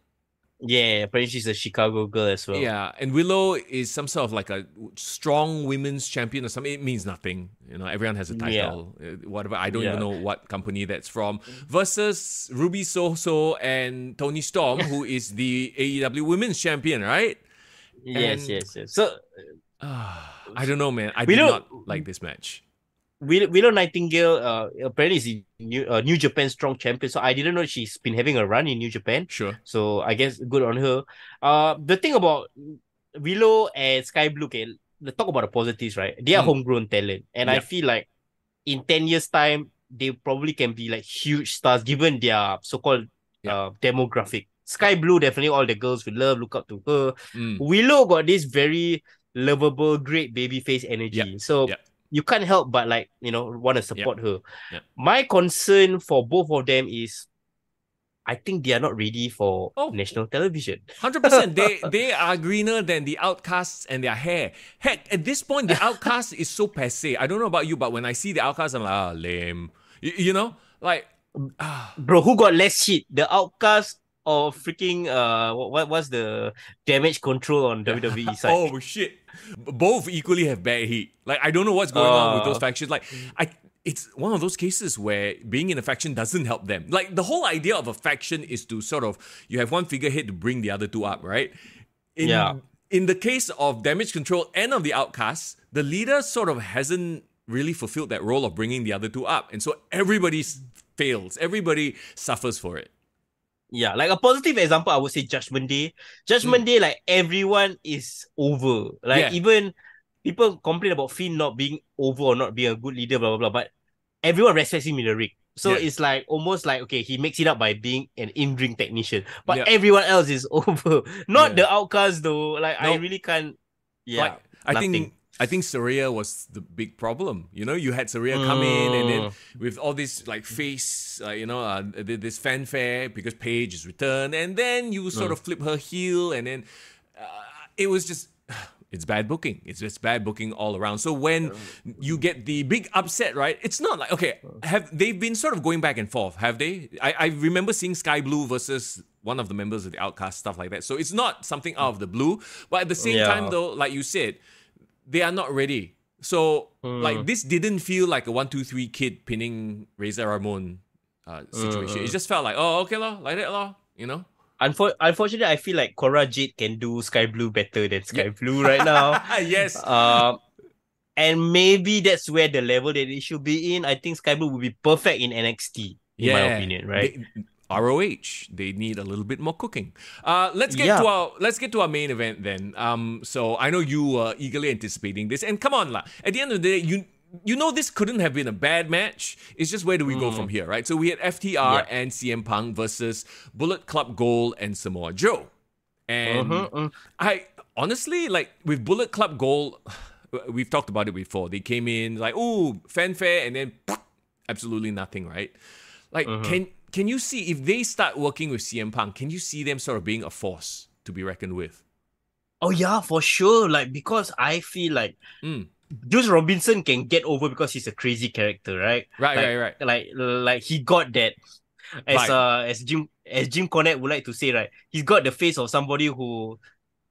Yeah, apparently she's a Chicago girl as well. Yeah, and Willow is some sort of like a strong women's champion or something. It means nothing. Everyone has a title. Whatever. I don't even know what company that's from. Versus Ruby Soho and Toni Storm, who is the AEW women's champion, right? Yes. So, I don't know, man. I did not like this match. Willow Nightingale apparently is New Japan Strong Champion, so I didn't know she's been having a run in New Japan. Sure. So I guess good on her. The thing about Willow and Sky Blue, let's talk about the positives, right? They are homegrown talent, and I feel like in 10 years' time, they probably can be like huge stars given their so-called demographic. Sky Blue, definitely all the girls will look up to her. Willow got this very lovable, great babyface energy. So you can't help but want to support her. My concern for both of them is I think they are not ready for national television. 100%. They are greener than the Outcasts and their hair. Heck, at this point, the Outcast is so passé. I don't know about you, but when I see the Outcast, I'm like, lame. Bro, who got less shit? The Outcast or freaking what was the Damage Control on WWE side? Oh shit. Both equally have bad heat. Like, I don't know what's going on with those factions. Like, it's one of those cases where being in a faction doesn't help them. Like, the whole idea of a faction is to sort of, you have one figurehead to bring the other two up, right? In the case of Damage Control and of the Outcasts, the leader sort of hasn't really fulfilled that role of bringing the other two up. And so everybody fails. Everybody suffers for it. Yeah, like a positive example, I would say Judgment Day. Judgment Day, like everyone is over. Like even people complain about Finn not being over or not being a good leader, blah, blah, blah. But everyone respects him in the ring. So it's like almost like, okay, he makes it up by being an in-ring technician. But everyone else is over. Not the Outcast though. Like I really can't. Yeah, like, I think Saraya was the big problem. You had Saraya come in and then with all this like face, this fanfare because Paige is returned, and then you sort of flip her heel, and then it was just it's bad booking. It's just bad booking all around. So when you get the big upset, right? It's not like they've been sort of going back and forth, have they? I remember seeing Sky Blue versus one of the members of the Outcast, stuff like that. So it's not something out of the blue, but at the same time, though, like you said, they are not ready. So, like, this didn't feel like a 1-2-3 kid pinning Reza Ramon situation. It just felt like, okay, like that, Unfortunately, I feel like Cora Jade can do Sky Blue better than Sky Blue right now. Yes. And maybe that's where the level that it should be in. I think Sky Blue would be perfect in NXT, in my opinion, right? ROH, they need a little bit more cooking. Let's get to our main event then. So I know you were eagerly anticipating this, and come on, at the end of the day, you know this couldn't have been a bad match. It's just where do we go from here, right? So we had FTR and CM Punk versus Bullet Club Gold and Samoa Joe. And I honestly, like, with Bullet Club Gold, we've talked about it before. They came in like, ooh, fanfare, and then absolutely nothing, right? Like, can you see, if they start working with CM Punk, can you see them sort of being a force to be reckoned with? Oh yeah, for sure. Like, because I feel like Juice Robinson can get over because he's a crazy character, right? Right. Like he got that, as Jim Cornette would like to say, right? He's got the face of somebody who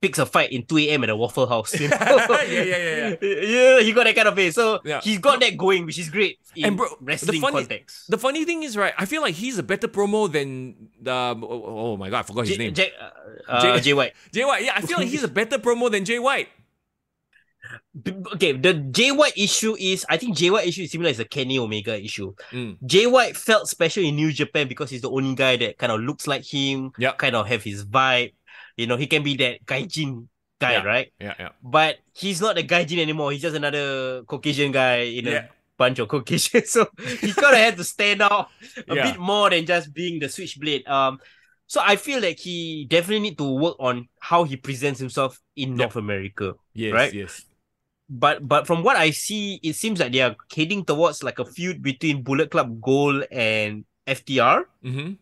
picks a fight in 2 a.m. at a Waffle House. You know? Yeah. He got that kind of face. So he's got that going, which is great in and bro, wrestling context. The funny thing is, right, I feel like he's a better promo than oh my god, I forgot his name. Jay White. Jay White, yeah, I feel like he's a better promo than Jay White. Okay, the Jay White issue is, I think Jay White issue is similar as the Kenny Omega issue. Mm. Jay White felt special in New Japan because he's the only guy that kind of looks like him, kind of have his vibe. You know, he can be that gaijin guy, right? Yeah. But he's not the gaijin anymore. He's just another Caucasian guy in a bunch of Caucasians. So he kind of had to stand out a bit more than just being the switchblade. So I feel like he definitely need to work on how he presents himself in North America. Right? Yes. But from what I see, it seems like they are heading towards like a feud between Bullet Club Gold and FTR. Mm-hmm.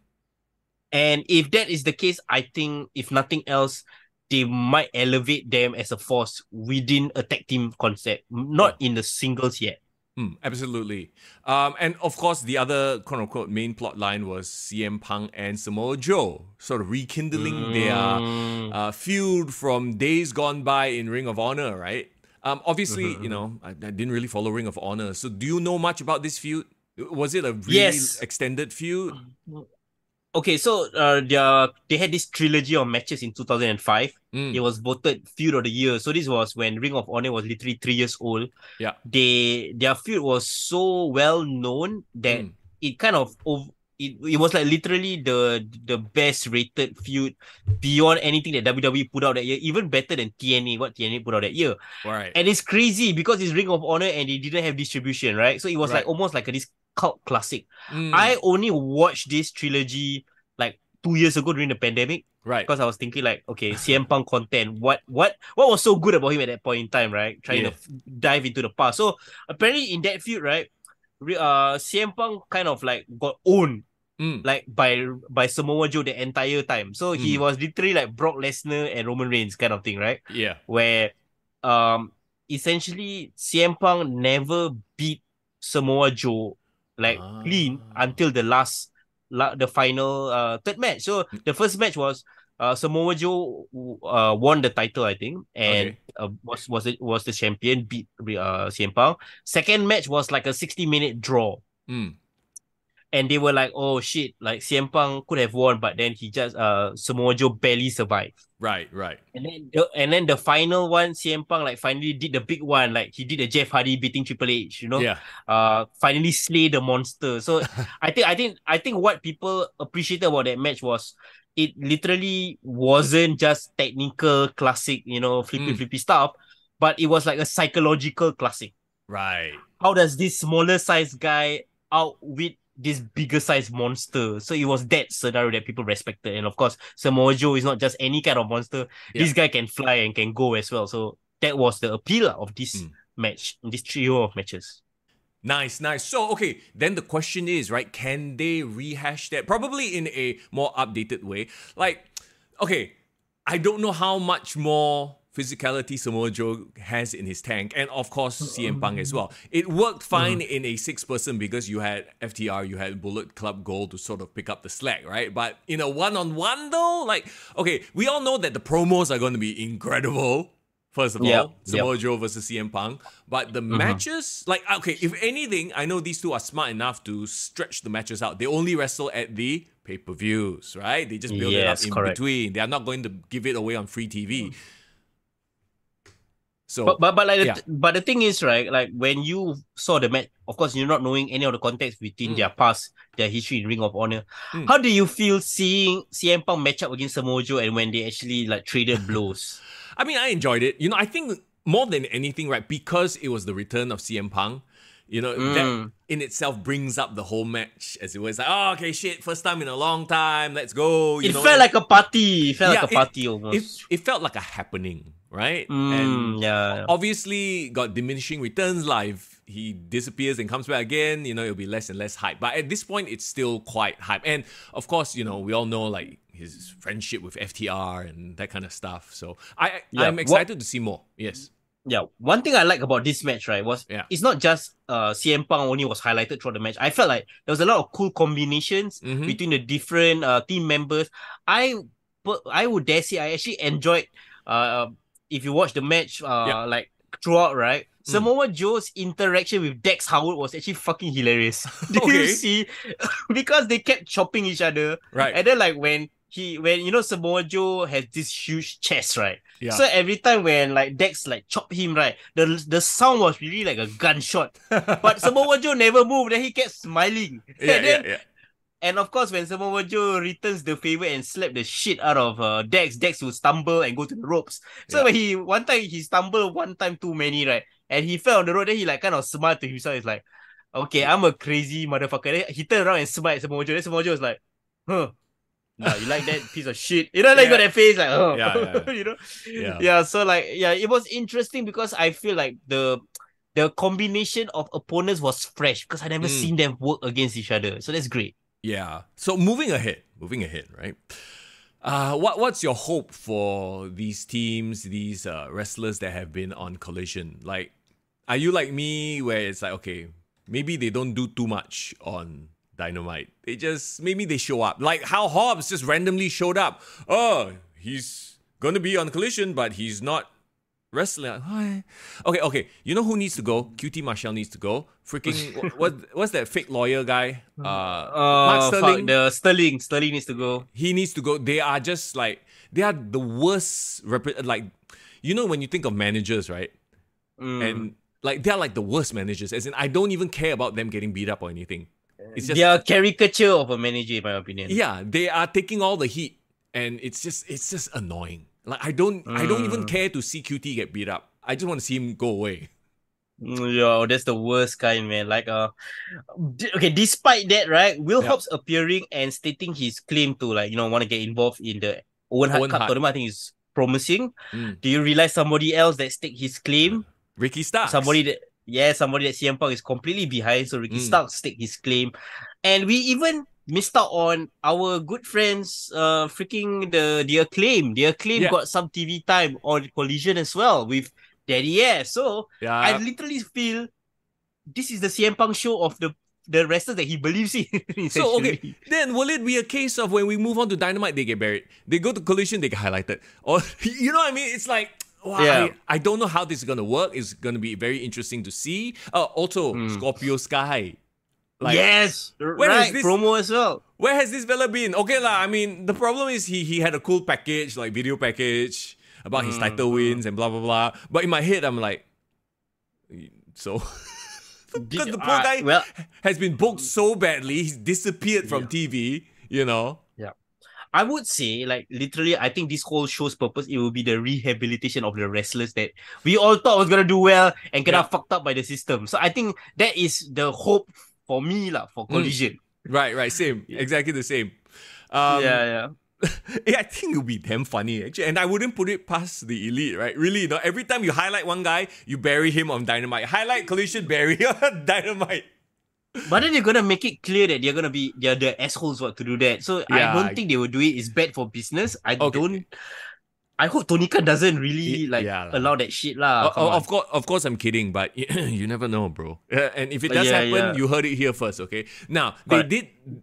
And if that is the case, I think if nothing else, they might elevate them as a force within a tag team concept, not in the singles yet. Absolutely. And of course, the other quote-unquote main plot line was CM Punk and Samoa Joe sort of rekindling their feud from days gone by in Ring of Honor, right? Obviously, you know, I didn't really follow Ring of Honor. So do you know much about this feud? Was it a really extended feud? Okay, so they had this trilogy of matches in 2005. It was voted Feud of the Year. So this was when Ring of Honor was literally 3 years old. Yeah. Their feud was so well known that it kind of it was like literally the best rated feud beyond anything that WWE put out that year, even better than TNA, what TNA put out that year. Right. And it's crazy because it's Ring of Honor and they didn't have distribution, right? So it was like almost like this cult classic. I only watched this trilogy like 2 years ago during the pandemic. Right. Because I was thinking like, okay, CM Punk content. What was so good about him at that point in time, right? Trying to dive into the past. So apparently in that feud, right, CM Punk kind of like got owned like by Samoa Joe the entire time. So he was literally like Brock Lesnar and Roman Reigns kind of thing, right? Yeah. Where essentially CM Punk never beat Samoa Joe like clean until the final third match. So the first match was Samoa Joe won the title, I think, and was the champion, beat CM Punk. Second match was like a 60-minute draw. And they were like, oh shit, like CM Punk could have won, but then he just Samoa Joe barely survived. Right. And then the final one, CM Punk like finally did the big one, like he did a Jeff Hardy beating Triple H, you know? Yeah. Finally slay the monster. So I think what people appreciated about that match was it literally wasn't just technical classic, you know, flippy stuff, but it was like a psychological classic. Right. How does this smaller size guy outwit this bigger size monster? So it was that scenario that people respected. And of course, Samoa Joe is not just any kind of monster. This guy can fly and can go as well. So that was the appeal of this match, this trio of matches. Nice. So, okay, then the question is, right, can they rehash that? Probably in a more updated way. Like, okay, I don't know how much more physicality Samoa Joe has in his tank, and of course CM Punk as well. It worked fine in a 6-person because you had FTR, you had Bullet Club Gold to sort of pick up the slack, right? But in a one-on-one though, like, okay, we all know that the promos are going to be incredible. First of all, Samoa Joe versus CM Punk. But the matches, like, okay, if anything, I know these two are smart enough to stretch the matches out. They only wrestle at the pay-per-views, right? They just build it up in between. They are not going to give it away on free TV. So, but the thing is, right, like when you saw the match, of course you're not knowing any of the context between their past, their history in Ring of Honor. How do you feel seeing CM Punk match up against Samoa Joe and when they actually like traded blows? I mean, I enjoyed it. You know, I think more than anything, right, because it was the return of CM Punk, you know, that in itself brings up the whole match as it was like, oh, okay, shit, first time in a long time, let's go. It felt like a party. It felt like a party almost. It felt like a happening, right? And obviously got diminishing returns live. He disappears and comes back again, you know, it'll be less and less hype. But at this point, it's still quite hype. And of course, you know, we all know like his friendship with FTR and that kind of stuff. So I'm excited to see more. Yes. Yeah, one thing I like about this match, right, was it's not just CM Punk only was highlighted throughout the match. I felt like there was a lot of cool combinations between the different team members. I would dare say I actually enjoyed if you watch the match, like throughout, right? Samoa Joe's interaction with Dex Howard was actually fucking hilarious. Did you see? Because they kept chopping each other, right? And then like when Samoa Joe has this huge chest, right? Yeah. So every time when like Dex like chop him, right, the sound was really like a gunshot. But Samoa Joe never moved, then he kept smiling. And of course, when Samoa Joe returns the favor and slap the shit out of Dex will stumble and go to the ropes. So when one time he stumbled one time too many, right? And he fell on the road, then he like kind of smiled to himself. It's like, okay, I'm a crazy motherfucker. Then he turned around and smiled at Samoa Joe. Then Samoa Joe was like, huh. No, you like that piece of shit. You know, like got that face like, oh. You know? So like, it was interesting because I feel like the combination of opponents was fresh because I never seen them work against each other. So that's great. Yeah. So moving ahead, right? What's your hope for these teams, these wrestlers that have been on Collision? Like, are you like me where it's like, okay, maybe they don't do too much on Dynamite. Maybe they show up. Like how Hobbs just randomly showed up. Oh, he's gonna be on Collision, but he's not wrestling. Okay. You know who needs to go? QT Marshall needs to go. Freaking what's that fake lawyer guy? Mark Sterling. Sterling needs to go. He needs to go. They are just like they are the worst. Like when you think of managers, right? And like they are like the worst managers. As in, I don't even care about them getting beat up or anything. It's just, they are a caricature of a manager, in my opinion. Yeah, they are taking all the heat, and it's just annoying. Like I don't even care to see QT get beat up. I just want to see him go away. Yo, that's the worst kind, man. Like okay, despite that, right? Will Hobbs appearing and stating his claim to want to get involved in the Owen Hart Cup tournament, I think is promising. Do you realize somebody else that stake his claim? Ricky Starks. Somebody that CM Punk is completely behind, so Ricky Starks stake his claim. And we even missed out on our good friends, freaking the Acclaim. The Acclaim got some TV time on Collision as well with Daddy Air. So I literally feel this is the CM Punk show of the wrestlers that he believes in. So okay, then will it be a case of when we move on to Dynamite, they get buried? They go to Collision, they get highlighted, or you know what I mean? It's like. Wow, I don't know how this is going to work. It's going to be very interesting to see. Also, Scorpio Sky. Like, yes, right, promo as well. Where has this fella been? Okay, I mean, the problem is he had a cool package, like video package, about his title wins and blah, blah, blah. But in my head, I'm like, so... Because the poor guy has been booked so badly, he's disappeared from TV, Yeah. I would say, like, literally, I think this whole show's purpose, it will be the rehabilitation of the wrestlers that we all thought was going to do well and get fucked up by the system. So I think that is the hope for me, for Collision. Right. Same. Exactly the same. Yeah, I think it would be damn funny, actually. And I wouldn't put it past the Elite, right? Really, every time you highlight one guy, you bury him on Dynamite. Highlight Collision, bury on Dynamite. But then they're gonna make it clear that they're the assholes to do that. So I don't think they will do it. It's bad for business. I hope Tony Khan doesn't really allow that shit Of course, I'm kidding, but you never know, bro. And if it does happen, you heard it here first, okay? Now they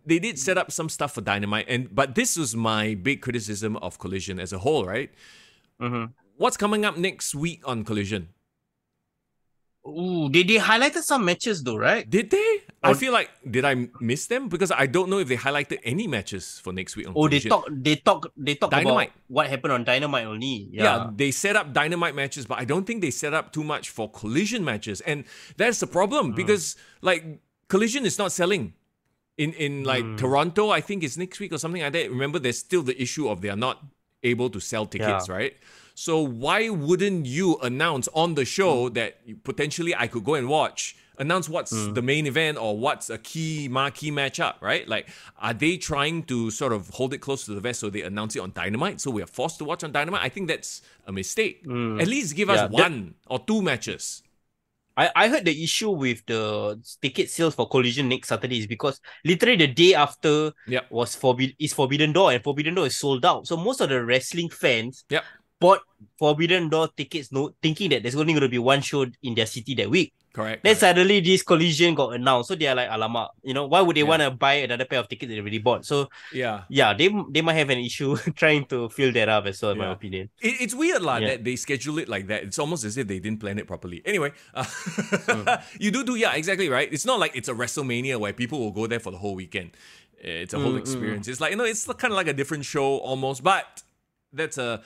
did set up some stuff for Dynamite, but this was my big criticism of Collision as a whole, right? What's coming up next week on Collision? Ooh, they highlighted some matches though, right? Did they? I feel like, did I miss them? Because I don't know if they highlighted any matches for next week on Collision. They talk about what happened on Dynamite only. Yeah, they set up Dynamite matches, but I don't think they set up too much for Collision matches. And that's the problem because like Collision is not selling. In like Toronto, I think it's next week or something like that. Remember, there's still the issue of they are not able to sell tickets, right? So why wouldn't you announce on the show that potentially I could go and watch, announce what's the main event or what's a key marquee matchup, right? Like, are they trying to sort of hold it close to the vest so they announce it on Dynamite so we are forced to watch on Dynamite? I think that's a mistake. At least give us one or two matches. I heard the issue with the ticket sales for Collision next Saturday is because literally the day after is Forbidden Door, and Forbidden Door is sold out. So most of the wrestling fans bought Forbidden Door tickets, thinking that there's only going to be one show in their city that week. Correct. Then suddenly this collision got announced. So they are like, alamak, why would they want to buy another pair of tickets they already bought? So they might have an issue trying to fill that up as well, in my opinion. It's weird that they schedule it like that. It's almost as if they didn't plan it properly. Anyway, you do exactly right. It's not like it's a WrestleMania where people will go there for the whole weekend. It's a whole experience. It's like, it's kind of like a different show almost, but that's a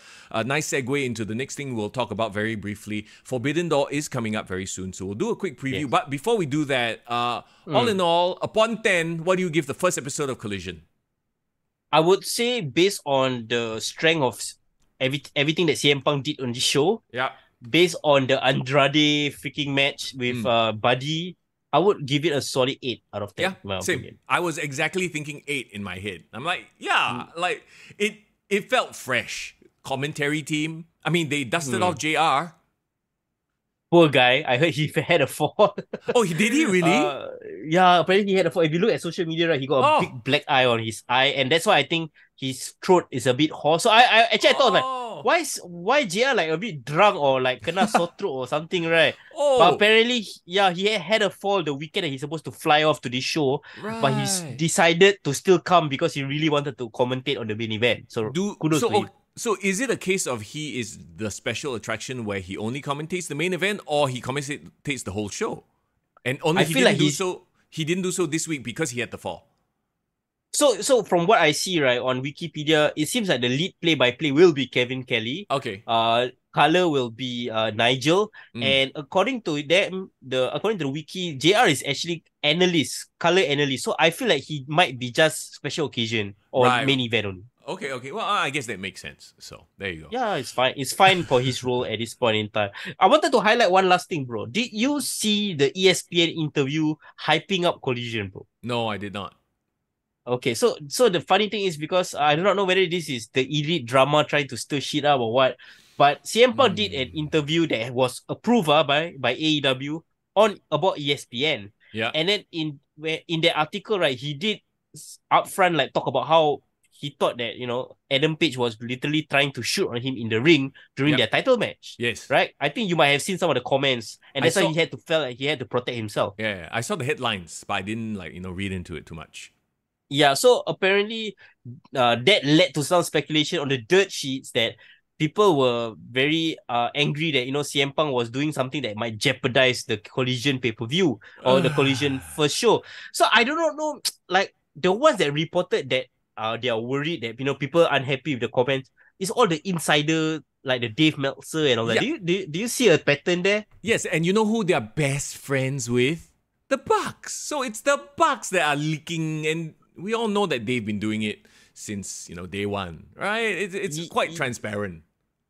nice segue into the next thing we'll talk about very briefly. Forbidden Door is coming up very soon, so we'll do a quick preview. Yes. But before we do that, all in all, upon 10, what do you give the first episode of Collision? I would say based on the strength of everything that CM Punk did on this show, based on the Andrade freaking match with Buddy, I would give it a solid 8 out of 10. Yeah, same. Opinion. I was exactly thinking 8 in my head. I'm like, like it felt fresh. Commentary team. I mean, they dusted off JR. Poor guy. I heard he had a fall. Oh, did he really? Apparently he had a fall. If you look at social media, right, he got a big black eye on his eye, and that's why I think his throat is a bit hoarse. So I thought like, why JR like a bit drunk or like kena sore throat or something, right? But apparently, he had a fall the weekend that he's supposed to fly off to this show, but he's decided to still come because he really wanted to commentate on the main event. So kudos to him. So is it a case of he is the special attraction where he only commentates the main event, or he commentates the whole show? And only he didn't do so this week because he had the fall. So from what I see, right, on Wikipedia, it seems like the lead play-by-play will be Kevin Kelly. Okay. Color will be Nigel. And according to them, according to the wiki, JR is actually color analyst. So I feel like he might be just special occasion or main event only. Okay. Well, I guess that makes sense. So, there you go. Yeah, it's fine. It's fine for his role at this point in time. I wanted to highlight one last thing, bro. Did you see the ESPN interview hyping up Collision, bro? No, I did not. Okay, so the funny thing is because I do not know whether this is the elite drama trying to stir shit up or what, but CM Punk did an interview that was approved by AEW about ESPN. Yeah. And then in the article, right, he did upfront like talk about how he thought that, Adam Page was literally trying to shoot on him in the ring during their title match. Yes. Right? I think you might have seen some of the comments, and that's why he felt like he had to protect himself. Yeah, I saw the headlines, but I didn't read into it too much. Yeah, so apparently that led to some speculation on the dirt sheets that people were very angry that, CM Punk was doing something that might jeopardize the Collision pay-per-view or the Collision first show. So I do not know, like, the ones that reported that they are worried that, people are unhappy with the comments, it's all the insider, like the Dave Meltzer and all that. Do you see a pattern there? Yes, and you know who they're best friends with? The Bucks. So it's the Bucks that are leaking, and we all know that they've been doing it since, day one, right? It's quite transparent.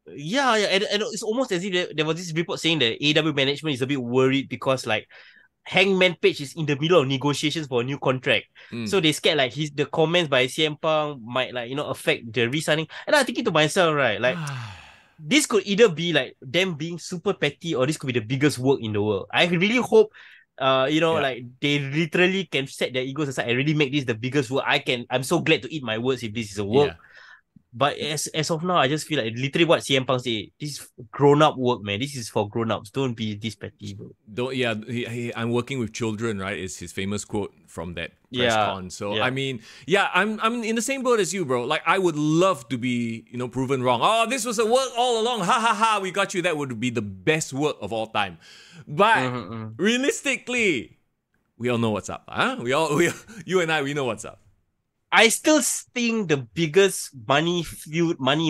Yeah, and it's almost as if there was this report saying that AEW management is a bit worried because, like, Hangman Page is in the middle of negotiations for a new contract. So they scared, like, the comments by CM Punk might, like, affect the re-signing. And I'm thinking to myself, right, like, this could either be, like, them being super petty, or this could be the biggest work in the world. I really hope like they literally can set their egos aside and really make this the biggest work. I'm so glad to eat my words if this is a work. But as of now, I just feel like literally what CM Punk said, this is grown-up work, man. This is for grown-ups. Don't be this petty, bro. I'm working with children, right? Is his famous quote from that press con. So, I mean, I'm in the same boat as you, bro. Like, I would love to be, proven wrong. Oh, this was a work all along. Ha, ha, ha. We got you. That would be the best work of all time. But realistically, we all know what's up. Huh? You and I, we know what's up. I still think the biggest money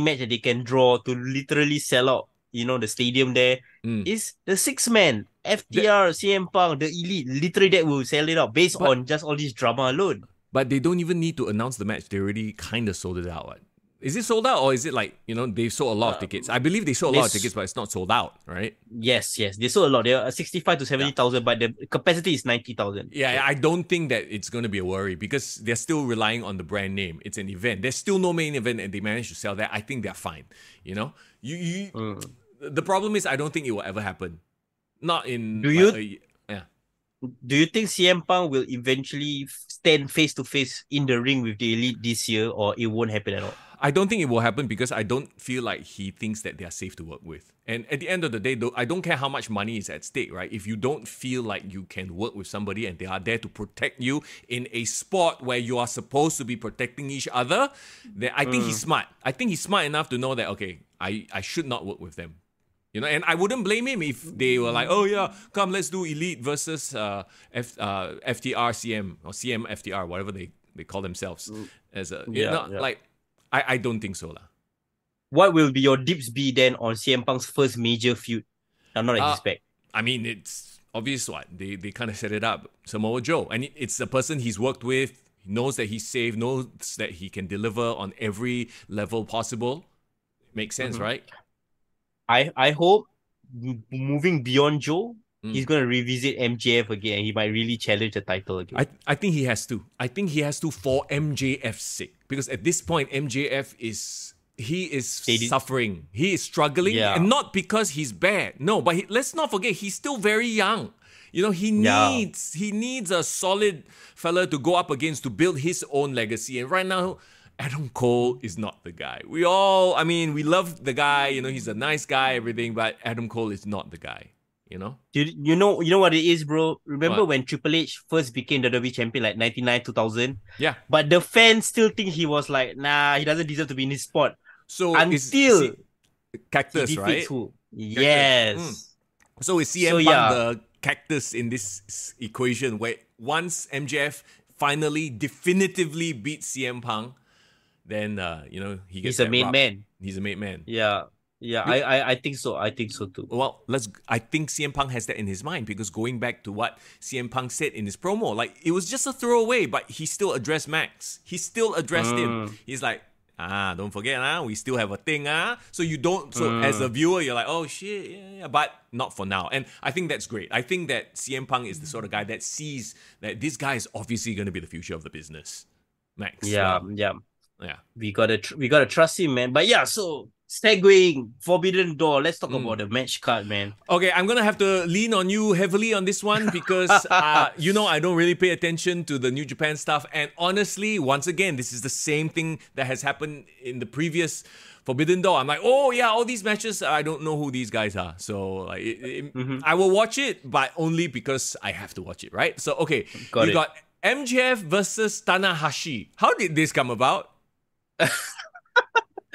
match that they can draw to literally sell out, the stadium there is the 6-man, FTR, CM Punk, the Elite. Literally that will sell it out based on just all this drama alone. But they don't even need to announce the match. They already kind of sold it out. Right? Is it sold out, or is it like, they sold a lot of tickets? I believe they sold a lot of tickets, but it's not sold out, right? Yes. They sold a lot. They are 65 to 70,000, but the capacity is 90,000. Yeah, I don't think that it's going to be a worry because they're still relying on the brand name. It's an event. There's still no main event, and they managed to sell that. I think they're fine. The problem is I don't think it will ever happen. Not in... Do you do you think CM Punk will eventually stand face to face in the ring with the Elite this year, or it won't happen at all? I don't think it will happen because I don't feel like he thinks that they are safe to work with. And at the end of the day, though, I don't care how much money is at stake, right? If you don't feel like you can work with somebody and they are there to protect you in a sport where you are supposed to be protecting each other, then I think he's smart. I think he's smart enough to know that, okay, I should not work with them. You know, and I wouldn't blame him if they were like, oh yeah, come, let's do Elite versus FTR CM or CM FTR, whatever they call themselves. As a, like, I don't think so. What will be your dips be then on CM Punk's first major feud? I'm not expect. I mean, it's obvious what they kind of set it up. Samoa Joe, and it's the person he's worked with. He knows that he's safe, knows that he can deliver on every level possible. Makes sense, right? I hope moving beyond Joe, he's gonna revisit MJF again, and he might really challenge the title again. I think he has to. I think he has to for MJF's sake, because at this point MJF is suffering. He is struggling, and not because he's bad. No, but let's not forget he's still very young. You know, he needs a solid fella to go up against to build his own legacy. And right now, Adam Cole is not the guy. We love the guy, you know, he's a nice guy, everything, but Adam Cole is not the guy, you know? You know what it is, bro? Remember when Triple H first became the WWE champion, like 99, 2000? Yeah. But the fans still think he was like, nah, he doesn't deserve to be in this spot. So until Cactus, right? Who? Yes. So is CM Punk the cactus in this equation where once MJF finally definitively beats CM Punk, then he gets. He's a made man. He's a made man. Yeah. I think so. I think so too. Well, I think CM Punk has that in his mind, because going back to what CM Punk said in his promo, like it was just a throwaway, but he still addressed Max. He still addressed him. He's like, don't forget, we still have a thing, So you don't. So as a viewer, you're like, oh shit, yeah, but not for now. And I think that's great. I think that CM Punk is the sort of guy that sees that this guy is obviously going to be the future of the business. Max. Yeah. We gotta trust him, man. But yeah, so segueing Forbidden Door, let's talk about the match card, man. Okay, I'm gonna have to lean on you heavily on this one because I don't really pay attention to the New Japan stuff, and honestly, once again, this is the same thing that has happened in the previous Forbidden Door. I'm like, oh yeah, all these matches, I don't know who these guys are, so like, I will watch it, but only because I have to watch it, right? So okay, you got MJF versus Tanahashi. How did this come about?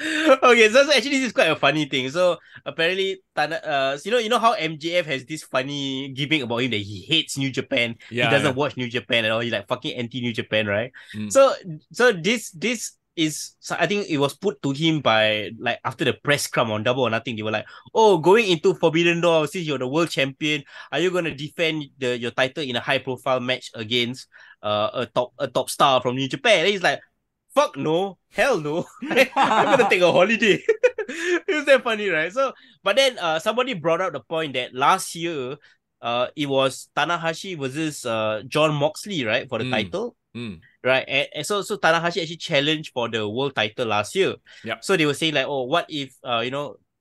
Okay, so actually this is quite a funny thing. So apparently, you know how MJF has this funny gimmick about him that he hates New Japan. He doesn't watch New Japan at all. He's like fucking anti New Japan, right? So this is, so I think it was put to him by, like, after the press scrum on Double or Nothing. They were like, oh, going into Forbidden Door, since you're the world champion, are you gonna defend your title in a high profile match against a top star from New Japan? And he's like, fuck no, hell no. I'm gonna take a holiday. It was that funny, right? So, but then somebody brought up the point that last year, it was Tanahashi versus John Moxley, right, for the title, right? And so Tanahashi actually challenged for the world title last year. Yep. So they were saying like, oh, what if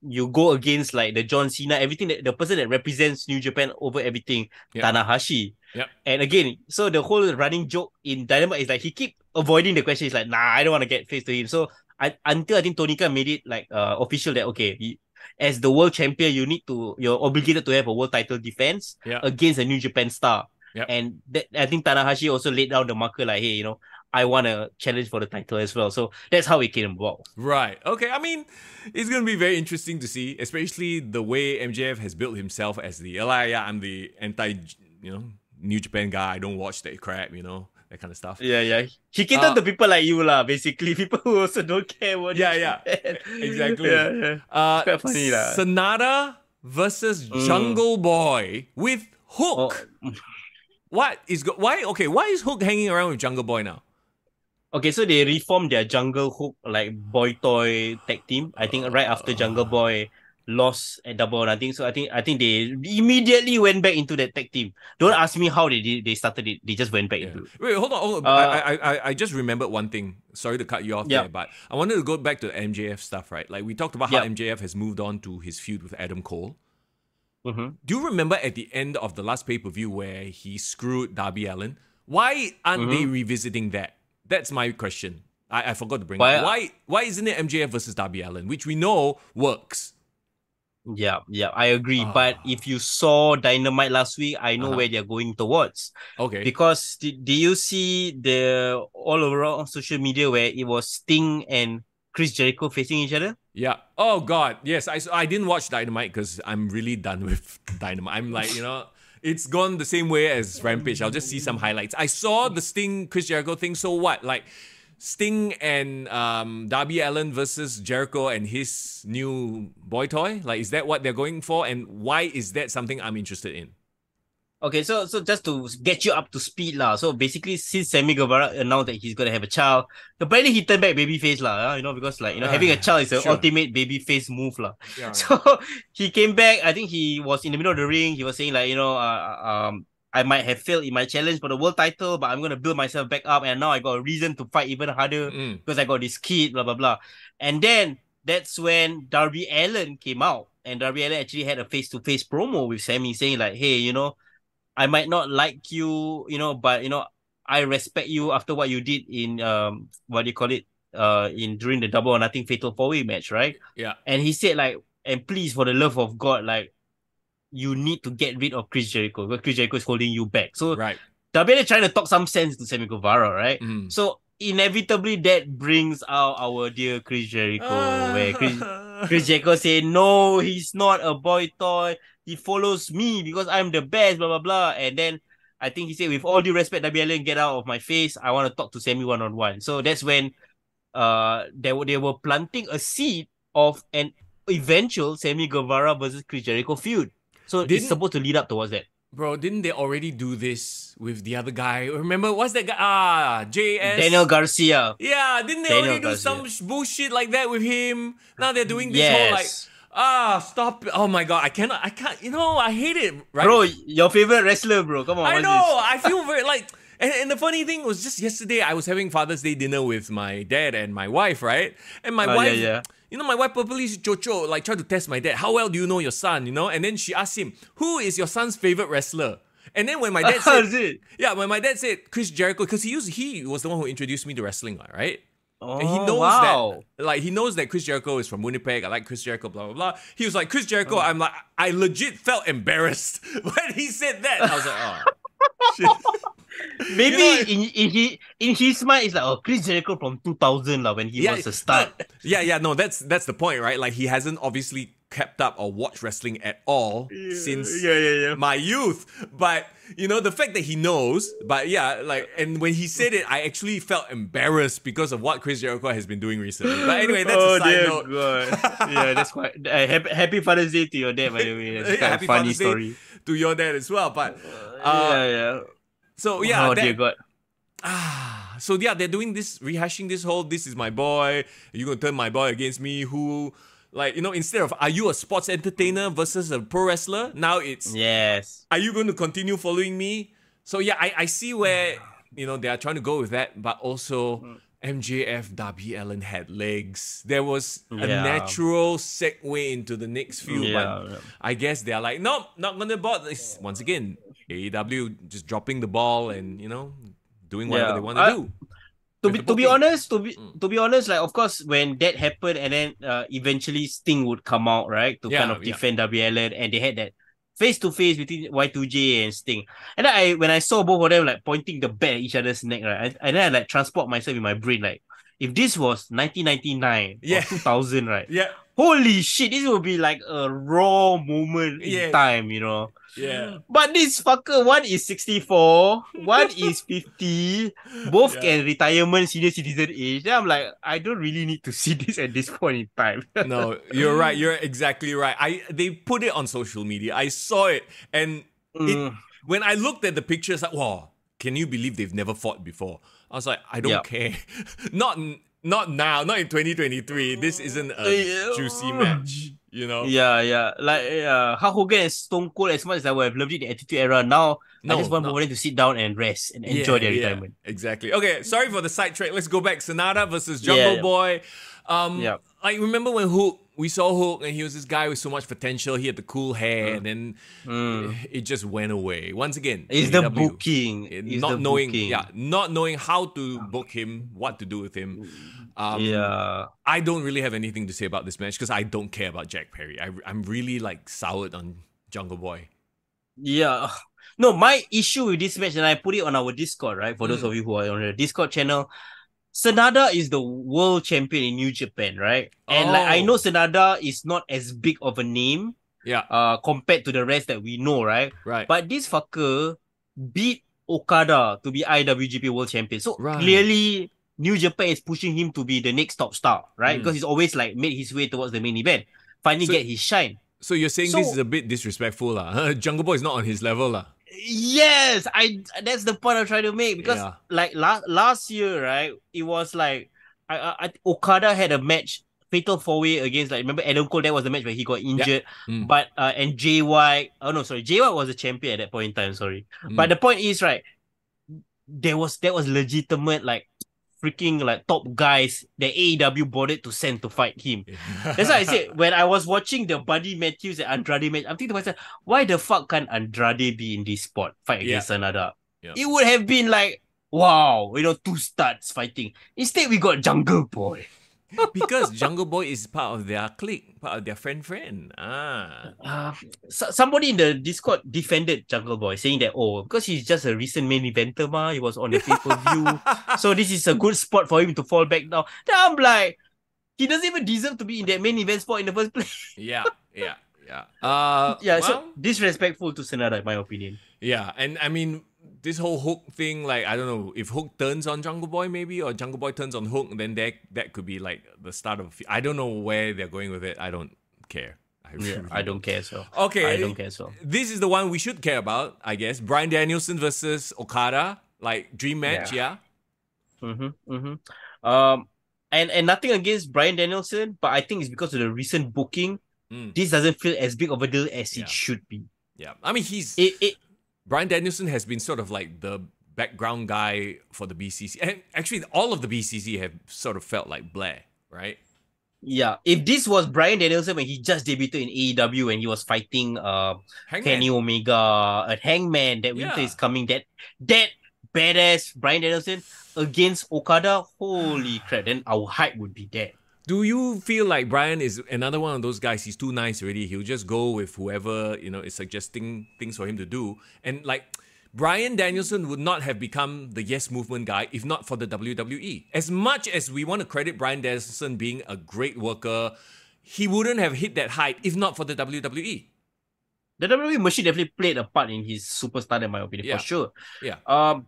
you go against like the John Cena, everything, that the person that represents New Japan over everything, Tanahashi. Yep. And again, so the whole running joke in Dynamite is like he keep avoiding the question. He's like, nah, I don't want to get face to him. So until I think Tony Khan made it like official that okay, as the world champion, you're obligated to have a world title defense against a New Japan star. Yep. And I think Tanahashi also laid down the marker like, hey, I want to challenge for the title as well. So that's how it came about. Right. Okay. I mean, it's going to be very interesting to see, especially the way MJF has built himself as I'm the anti, New Japan guy. I don't watch that crap, that kind of stuff. Yeah. He catered to people like you, basically. People who also don't care what exactly. Yeah. Quite funny, Sonata versus Jungle Boy with Hook. Oh. Why is Hook hanging around with Jungle Boy now? Okay, so they reformed their Jungle Hook like boy toy tag team. I think right after Jungle Boy lost at Double or Nothing. So I think they immediately went back into that tag team. Don't ask me how they started it. They just went back into it. Wait, hold on. I just remembered one thing. Sorry to cut you off there, but I wanted to go back to the MJF stuff, right? Like we talked about how MJF has moved on to his feud with Adam Cole. Do you remember at the end of the last pay-per-view where he screwed Darby Allin? Why aren't they revisiting that? That's my question. I forgot to bring it up. Why isn't it MJF versus Darby Allin, which we know works? Yeah, I agree. But if you saw Dynamite last week, I know where they're going towards. Okay. Because do you see the all around on social media where it was Sting and Chris Jericho facing each other? Yeah. Oh God. Yes. I didn't watch Dynamite because I'm really done with Dynamite. I'm like, it's gone the same way as Rampage. I'll just see some highlights. I saw the Sting Chris Jericho thing. So what? Like Sting and Darby Allin versus Jericho and his new boy toy? Like, is that what they're going for? And why is that something I'm interested in? Okay, so just to get you up to speed lah. So basically, since Sammy Guevara announced that he's gonna have a child, apparently he turned back babyface lah. Because having a child is the ultimate babyface move lah. Yeah, so he came back. I think he was in the middle of the ring. He was saying like, I might have failed in my challenge for the world title, but I'm gonna build myself back up, and now I got a reason to fight even harder because I got this kid. Blah blah blah. And then that's when Darby Allin came out, and Darby Allin actually had a face-to-face promo with Sammy saying like, hey, I might not like you, but I respect you after what you did in during the Double or Nothing Fatal 4-Way match, right? Yeah. And he said like, and please, for the love of God, like, you need to get rid of Chris Jericho because Chris Jericho is holding you back. So WWE trying to talk some sense to Sammy Guevara, right? So inevitably that brings out our dear Chris Jericho, where Chris Jericho say, no, he's not a boy toy. He follows me because I'm the best, blah, blah, blah. And then I think he said, with all due respect, Darby Allin, get out of my face. I want to talk to Sammy one-on-one. So that's when they were planting a seed of an eventual Sammy Guevara versus Chris Jericho feud. So it's supposed to lead up towards that. Bro, didn't they already do this with the other guy? Remember, what's that guy? JS? Daniel Garcia. Yeah, didn't they already do some bullshit like that with him? Now they're doing this whole like... stop it. Oh my God, I can't, I hate it, right? Bro, your favorite wrestler, bro. Come on. I know, I feel very like... And the funny thing was just yesterday, I was having Father's Day dinner with my dad and my wife, right? And my wife... my wife purposely chocho, like try to test my dad. How well do you know your son, And then she asked him, who is your son's favorite wrestler? And then when my dad said... when my dad said Chris Jericho, because he was the one who introduced me to wrestling, right? Oh, and he knows that, he knows that Chris Jericho is from Winnipeg. I like Chris Jericho, blah, blah, blah. He was like, Chris Jericho, I'm like, I legit felt embarrassed when he said that. I was like, oh, shit. Maybe in his mind, it's like, Chris Jericho from 2000 when he was a star. No, that's the point, right? Like, he hasn't obviously kept up or watched wrestling at all since my youth. But, the fact that he knows, and when he said it, I actually felt embarrassed because of what Chris Jericho has been doing recently. But anyway, that's a side note. God. Yeah, that's quite... Happy Father's Day to your dad, by the way. That's happy funny Father's story. Day to your dad as well. But, So, dear God. So, they're doing this, rehashing this whole, this is my boy, you're going to turn my boy against me, who... instead of, are you a sports entertainer versus a pro wrestler? Now it's, are you going to continue following me? So, I see where, they are trying to go with that, but also MJF, Darby Allin had legs. There was a natural segue into the next feud, but I guess they're like, nope, not going to bother. Once again, AEW just dropping the ball and, doing whatever they want to do. To be honest, like, of course, when that happened and then eventually Sting would come out, right, to kind of defend Darby Allin, and they had that face-to-face between Y2J and Sting. And then when I saw both of them like pointing the bat at each other's neck, right, and then I like transport myself in my brain, like, if this was 1999 or 2000, right, holy shit, this would be like a raw moment in time, Yeah. But this fucker, one is 64, one is 50, both can retirement senior citizen age. Then I'm like, I don't really need to see this at this point in time. No, you're right. You're exactly right. They put it on social media. I saw it. And when I looked at the pictures, like, wow, can you believe they've never fought before? I was like, I don't care. Not now, not in 2023. This isn't a juicy match. Like Hulk Hogan and Stone Cold, as much as I would have loved it in the Attitude Era, now I just want them to sit down and rest and enjoy their retirement. Exactly. Okay, sorry for the sidetrack. Let's go back. Sonata versus Jungle Boy. I remember when we saw Hook, and he was this guy with so much potential. He had the cool hair, and then it just went away. Once again, it's AEW, the booking. not knowing how to book him, what to do with him. I don't really have anything to say about this match because I don't care about Jack Perry. I'm really like soured on Jungle Boy. Yeah. No, my issue with this match, and I put it on our Discord, right? For those of you who are on the Discord channel, Sanada is the world champion in New Japan, right? And like I know Sanada is not as big of a name, compared to the rest that we know, right? Right. But this fucker beat Okada to be IWGP World Champion. So Right. clearly, New Japan is pushing him to be the next top star, right? Because he's always like made his way towards the main event, finally get his shine. So you're saying this is a bit disrespectful, lah? Jungle Boy is not on his level, lah. Yes, that's the point I'm trying to make, because like last year, right? It was like Okada had a match, fatal 4-way against, like, remember Adam Cole? That was the match where he got injured. But and Jay White, Jay White was the champion at that point in time. Sorry, but the point is, right? That was legitimate, like, freaking like top guys that AEW bothered to send to fight him. That's why I said, when I was watching the Buddy Matthews and Andrade match, I'm thinking to myself, why the fuck can't Andrade be in this spot, fight against Sanada? It would have been like, wow, 2 studs fighting. Instead, we got Jungle Boy. Because Jungle Boy is part of their clique, part of their friend. Somebody in the Discord defended Jungle Boy, saying that, because he's just a recent main eventer, he was on the pay-per-view, so this is a good spot for him to fall back now. Then I'm like, he doesn't even deserve to be in that main event spot in the first place. So disrespectful to Sanada, in my opinion. Yeah, and I mean, this whole Hook thing, like, I don't know, if Hook turns on Jungle Boy maybe, or Jungle Boy turns on Hook, then that could be like the start of... I don't know where they're going with it. I don't care. I don't care so. Okay. I don't care so. This is the one we should care about, I guess. Bryan Danielson versus Okada, like, dream match, And nothing against Bryan Danielson, but I think it's because of the recent booking. This doesn't feel as big of a deal as it should be. Yeah, I mean, Bryan Danielson has been sort of like the background guy for the BCC. And actually, all of the BCC have sort of felt like Blair, right? Yeah. If this was Bryan Danielson when he just debuted in AEW and he was fighting Kenny Omega, a Hangman, that winter is coming, that badass Bryan Danielson against Okada, holy crap, then our hype would be there. Do you feel like Bryan is another one of those guys? He's too nice already. He'll just go with whoever, is suggesting things for him to do. And like, Bryan Danielson would not have become the Yes Movement guy if not for the WWE. As much as we want to credit Bryan Danielson being a great worker, he wouldn't have hit that height if not for the WWE. The WWE machine definitely played a part in his superstar, in my opinion, for sure. Yeah.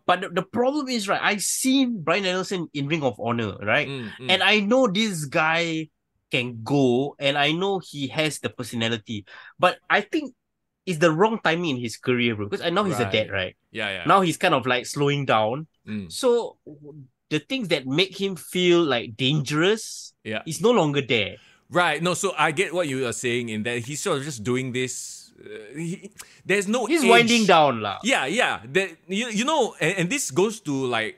But the problem is, right, I've seen Bryan Danielson in Ring of Honor, right? And I know this guy can go, and I know he has the personality. But I think it's the wrong timing in his career, bro. Because I know he's a dad, right? Yeah. Now he's kind of like slowing down. So the things that make him feel like dangerous is no longer there. Right. No, so I get what you are saying in that he's sort of just doing this. There's no He's age. winding down lah. Yeah. And this goes to like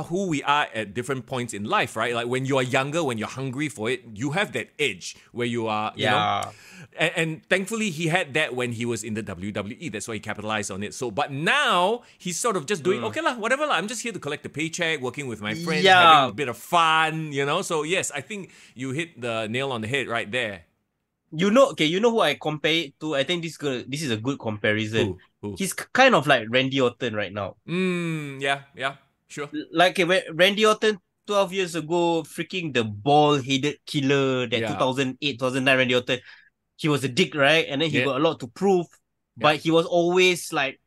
who we are at different points in life, right? Like when you are younger, when you're hungry for it, you have that edge where you are, you know. And thankfully he had that when he was in the WWE. That's why he capitalized on it. So, but now he's sort of just doing, okay lah, whatever lah. I'm just here to collect a paycheck, working with my friends, having a bit of fun, So yes, I think you hit the nail on the head right there. You know who I compare it to? I think this is a good comparison. Who? He's kind of like Randy Orton right now. Yeah, sure. Like Randy Orton 12 years ago, freaking the bald-headed killer, that 2008, 2009 Randy Orton, he was a dick, right? And then he got a lot to prove, but he was always like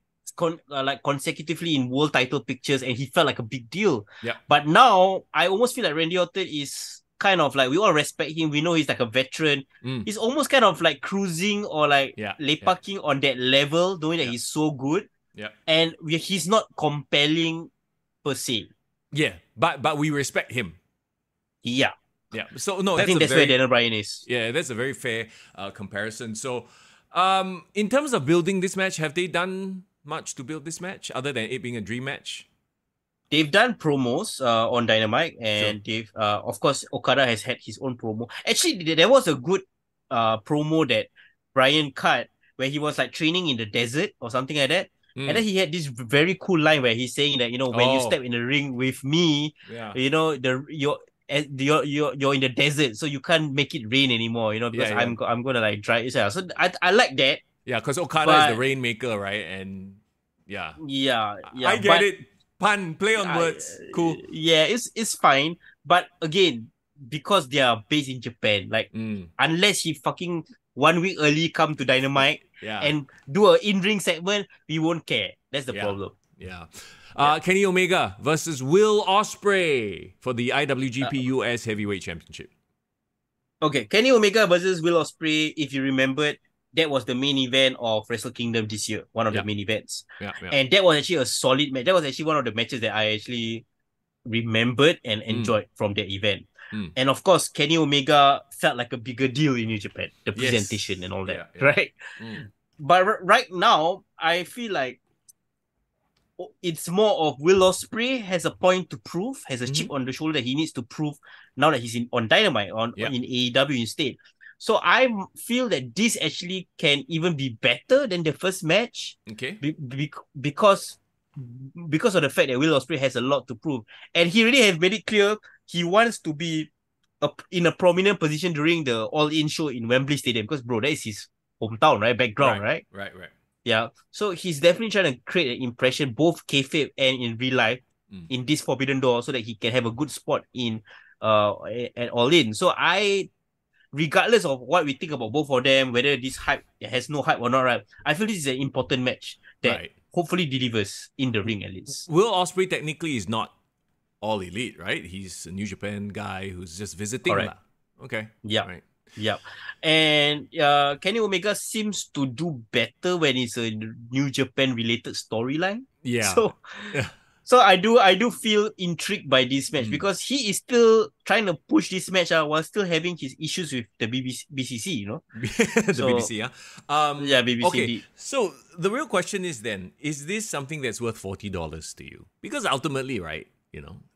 consecutively in world title pictures, and he felt like a big deal. But now, I almost feel like Randy Orton is kind of like, we all respect him. We know he's like a veteran. He's almost kind of like cruising or like lepaking on that level, knowing that he's so good. And he's not compelling per se. Yeah, but we respect him. Yeah. So no, I think that's where Daniel Bryan is. Yeah, that's a very fair comparison. So, in terms of building this match, have they done much to build this match other than it being a dream match? They've done promos on Dynamite, and they've of course Okada has had his own promo. Actually, there was a good promo that Brian cut where he was like training in the desert or something like that. And then he had this very cool line where he's saying that, when you step in the ring with me, you're in the desert, so you can't make it rain anymore, because I'm gonna like dry it out. So I like that. Yeah, because Okada is the rainmaker, right? And yeah, I get it. Pun, play on words. Cool. Yeah, it's fine. But again, because they are based in Japan, like unless he fucking 1 week early come to Dynamite and do a in-ring segment, we won't care. That's the problem. Yeah. Kenny Omega versus Will Ospreay for the IWGP US Heavyweight Championship. Okay, Kenny Omega versus Will Ospreay, if you remembered, that was the main event of Wrestle Kingdom this year, one of the main events. And that was actually a solid match. That was actually one of the matches that I actually remembered and enjoyed from that event. And of course, Kenny Omega felt like a bigger deal in New Japan, the presentation and all that, right? But right now, I feel like it's more of Will Ospreay has a point to prove, has a chip on the shoulder that he needs to prove now that he's on Dynamite, in AEW instead. So I feel that this actually can even be better than the first match. Okay. Because of the fact that Will Ospreay has a lot to prove. And he really has made it clear he wants to be in a prominent position during the All-In show in Wembley Stadium. Because, bro, that is his hometown, right? Background, right? Right. Yeah. So he's definitely trying to create an impression, both kayfabe and in real life, in this Forbidden Door, so that he can have a good spot in at All-In. So regardless of what we think about both of them, whether this hype has no hype or not, right? I feel this is an important match that hopefully delivers in the ring at least. Will Ospreay technically is not all elite, right? He's a New Japan guy who's just visiting. Correct. Okay. Yeah. Right. Yeah. And Kenny Omega seems to do better when it's a New Japan related storyline. Yeah. So I do feel intrigued by this match because he is still trying to push this match while still having his issues with the BCC, BBC, yeah. BBC. Okay, so the real question is then, is this something that's worth $40 to you? Because ultimately, right,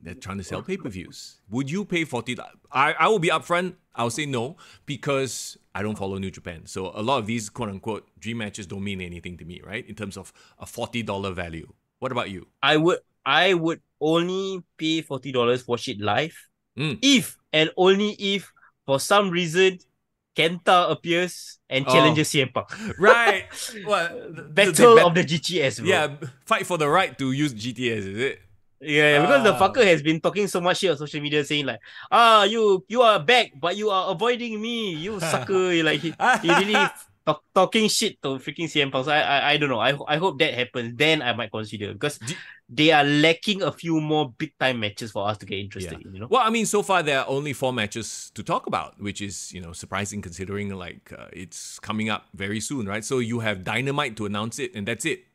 they're trying to sell pay-per-views. Would you pay $40? I will be upfront. I'll say no because I don't follow New Japan. So a lot of these quote-unquote dream matches don't mean anything to me, right? In terms of a $40 value. What about you? I would only pay $40, watch it live, if and only if for some reason Kenta appears and challenges CM Punk. Right. Battle of the GTS, bro. Yeah, fight for the right to use GTS, is it? Yeah, because the fucker has been talking so much shit on social media saying like, you are back, but you are avoiding me, you sucker. He really talking shit to freaking CM Punk. So I don't know. I hope that happens. Then I might consider because they are lacking a few more big time matches for us to get interested in. Well, I mean, so far there are only 4 matches to talk about, which is surprising considering it's coming up very soon, right? So you have Dynamite to announce it, and that's it.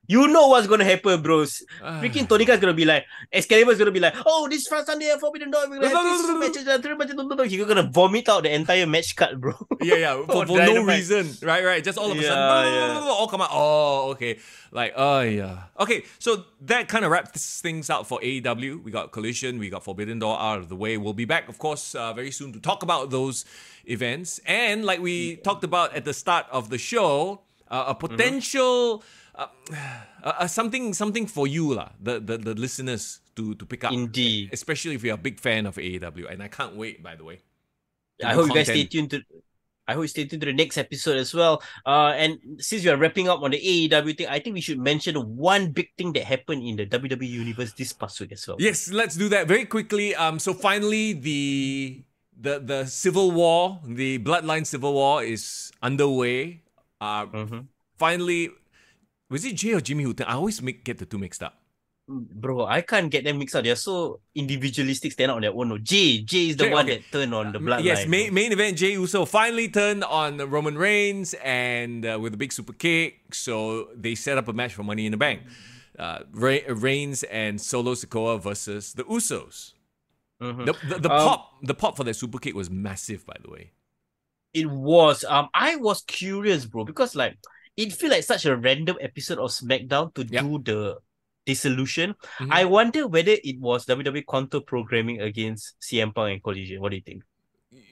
You know what's gonna happen, bros. Freaking Tonika's gonna be like, Excalibur's gonna be like, oh, this Friday Sunday at Forbidden Door, we're gonna have 2 matches, He's gonna vomit out the entire match card, bro. Yeah, for no reason. Right. Just all of a sudden, all come out. Oh, okay. Okay, so that kind of wraps things out for AEW. We got Collision, we got Forbidden Door out of the way. We'll be back, of course, very soon to talk about those events. And like we talked about at the start of the show, a potential... something for you, the listeners to pick up. Indeed. Especially if you're a big fan of AEW. And I can't wait, by the way. I hope you guys stay tuned to the next episode as well. And since we are wrapping up on the AEW thing, I think we should mention one big thing that happened in the WWE universe this past week as well. Yes, let's do that very quickly. So finally, the Civil War, the Bloodline Civil War is underway. Finally... Was it Jay or Jimmy who turned? I always get the two mixed up. Bro, I can't get them mixed up. They're so individualistic, stand out on their own. No. Jay is the one that turned on the Bloodline. Yes, main event, Jay Uso finally turned on Roman Reigns and with a big super kick. So they set up a match for Money in the Bank. Reigns and Solo Sikoa versus the Usos. The pop for that super kick was massive, by the way. It was. I was curious, bro, because it feel like such a random episode of SmackDown to do the dissolution. I wonder whether it was WWE counter programming against CM Punk and Collision. What do you think?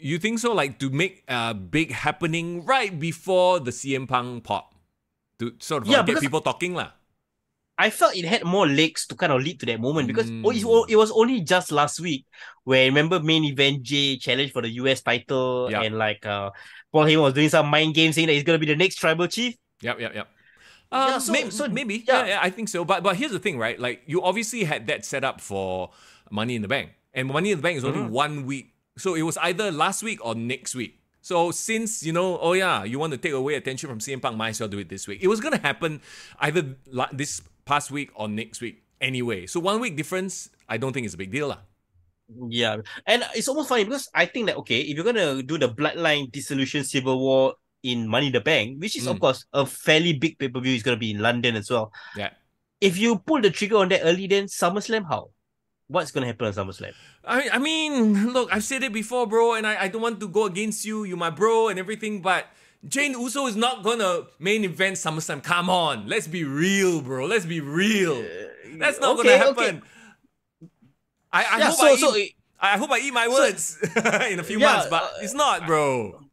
You think so? Like to make a big happening right before the CM Punk pop, to sort of get people talking lah. I felt it had more legs to kind of lead to that moment because Mm. it was only just last week where, remember, main event Jay challenged for the US title, and like Paul Heyman was doing some mind game saying that he's gonna be the next tribal chief. Yep. Maybe. Yeah, I think so. But here's the thing, right? Like you obviously had that set up for Money in the Bank, and Money in the Bank is only 1 week, so it was either last week or next week. So since you want to take away attention from CM Punk, might as well do it this week. It was gonna happen either this past week or next week anyway. So 1 week difference, I don't think it's a big deal lah. Yeah, and it's almost funny because I think that, okay, if you're gonna do the Bloodline Dissolution Civil War in Money in the Bank, which is of course a fairly big pay-per-view, is gonna be in London as well. Yeah. If you pull the trigger on that early, then SummerSlam, how? What's gonna happen on SummerSlam? I mean, look, I've said it before, bro, and I don't want to go against you. You're my bro and everything, but Jane Uso is not gonna main event SummerSlam. Come on, let's be real, bro. Let's be real. That's not gonna happen. Okay. I hope I eat my words in a few months, but it's not, bro.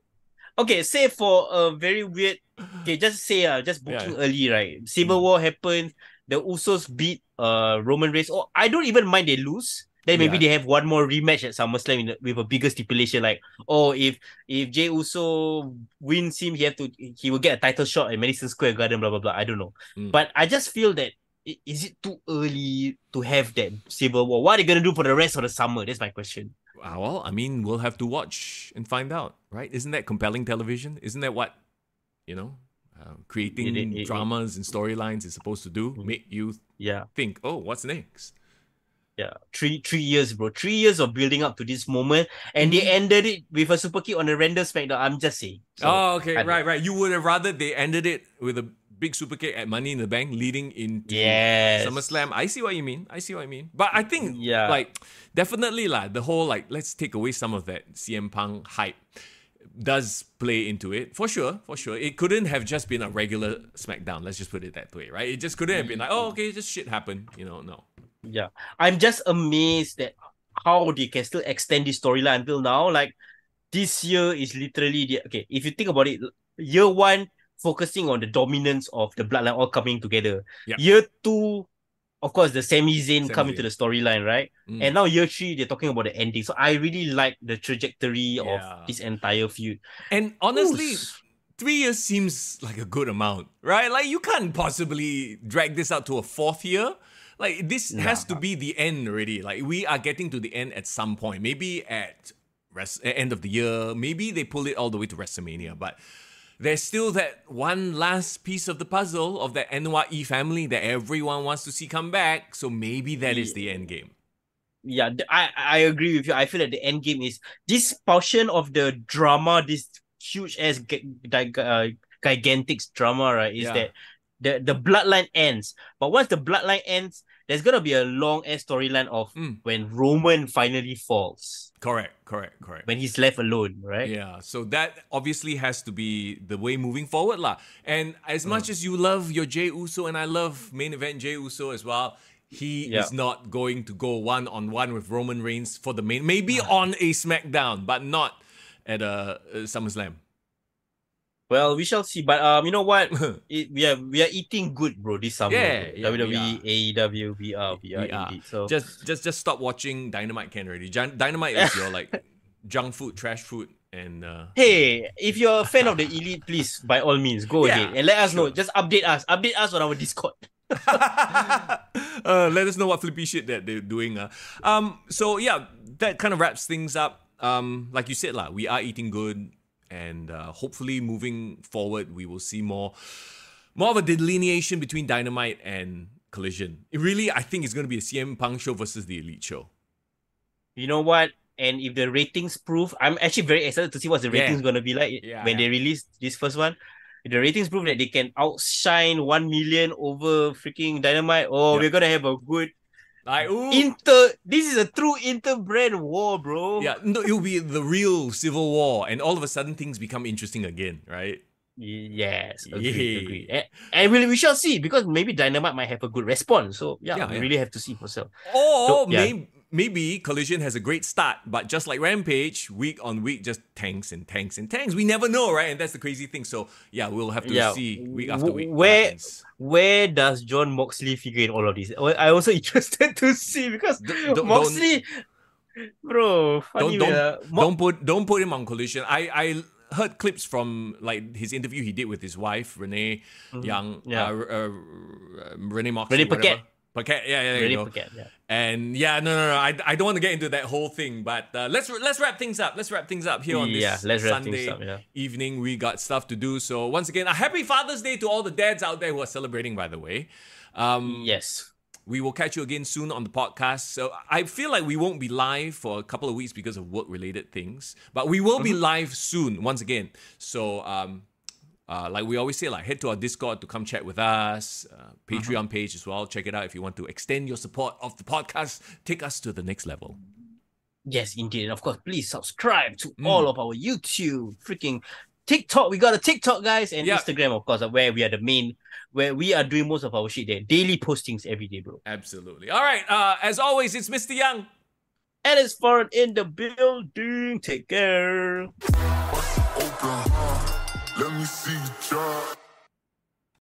Okay, say for a very weird. Okay, just say just booking early, right? Civil War happened. The Usos beat Roman Reigns. Oh, I don't even mind they lose. Then maybe they have one more rematch at SummerSlam with a bigger stipulation, like, if Jey Uso wins him, he will get a title shot at Madison Square Garden, blah blah blah. I don't know, but I just feel that is it too early to have that Civil War? What are they gonna do for the rest of the summer? That's my question. Well, I mean, we'll have to watch and find out, right? Isn't that compelling television? Isn't that what creating dramas and storylines is supposed to do? Make you think, oh, what's next? Yeah, three years, bro. 3 years of building up to this moment, and they ended it with a super kick on a random SmackDown. I'm just saying. So, okay, right. You would have rather they ended it with a big super kick at Money in the Bank leading into SummerSlam. I see what you mean. But I think, definitely the whole, let's take away some of that CM Punk hype does play into it. For sure. It couldn't have just been a regular SmackDown. Let's just put it that way, right? It just couldn't have been like, just shit happened. No. Yeah. I'm just amazed at how they can still extend this storyline until now. Like, this year is literally if you think about it, year 1 focusing on the dominance of the Bloodline all coming together. Yep. Year 2, of course, the Sami Zayn come into the storyline, right? And now year 3, they're talking about the ending. So I really like the trajectory of this entire feud. And honestly, 3 years seems like a good amount, right? Like, you can't possibly drag this out to a 4th year. Like, this has to be the end already. Like, we are getting to the end at some point. Maybe at end of the year. Maybe they pull it all the way to WrestleMania. But there's still that one last piece of the puzzle of the NYE family that everyone wants to see come back. So maybe that is the end game. Yeah, I agree with you. I feel that the end game is this portion of the drama, this huge-ass gigantic drama, right? Is that the Bloodline ends. But once the Bloodline ends, there's going to be a long-ass storyline of when Roman finally falls. Correct. When he's left alone, right? Yeah, so that obviously has to be the way moving forward lah. And as much as you love your Jey Uso, and I love main event Jey Uso as well, he is not going to go one-on-one with Roman Reigns for the main, maybe on a SmackDown, but not at a SummerSlam. Well, we shall see. But you know what? We are eating good, bro, this summer. WWE, AEW, we are indeed. So just stop watching Dynamite, Ken, already. Dynamite is your junk food, trash food, and hey, if you're a fan of the Elite, please, by all means, go ahead and let us know. Just update us on our Discord. Let us know what flippy shit that they're doing. So yeah, that kind of wraps things up. Like you said, we are eating good. And hopefully moving forward, we will see more of a delineation between Dynamite and Collision. I think it's going to be a CM Punk show versus the Elite show. You know what? And if the ratings prove, I'm actually very excited to see what the ratings going to be like when they release this first one. If the ratings prove that they can outshine 1 million over freaking Dynamite, we're going to have a good... This is a true inter-brand war, bro. Yeah, no, it'll be the real civil war, and all of a sudden things become interesting again, right? Yes, agreed. And we shall see, because maybe Dynamite might have a good response. So we really have to see for ourselves. maybe Collision has a great start, but just like Rampage, week on week, just tanks and tanks and tanks. We never know, right? And that's the crazy thing. So yeah, we'll have to see week after week. Where does John Moxley figure in all of this? I also interested to see because Moxley, bro, funny don't put him on Collision. I heard clips from like his interview he did with his wife Renee Young, Renee Moxley, Paquette, there you go. Paquette, And no, I don't want to get into that whole thing, but let's wrap things up. Let's wrap things up here on this Sunday evening. We got stuff to do. So once again, a happy Father's Day to all the dads out there who are celebrating, by the way. Yes. We will catch you again soon on the podcast. So I feel like we won't be live for a couple of weeks because of work-related things, but we will be live soon once again. So like we always say, like head to our Discord to come chat with us, Patreon page as well. Check it out if you want to extend your support of the podcast. Take us to the next level. Yes, indeed. And of course, please subscribe to all of our YouTube, freaking TikTok. We got a TikTok, guys, and Instagram, of course, where we are where we are doing most of our shit there. Daily postings every day, bro. Absolutely. All right. As always, it's Mr. Young. And it's Foreign in the building. Take care. Let me see you try.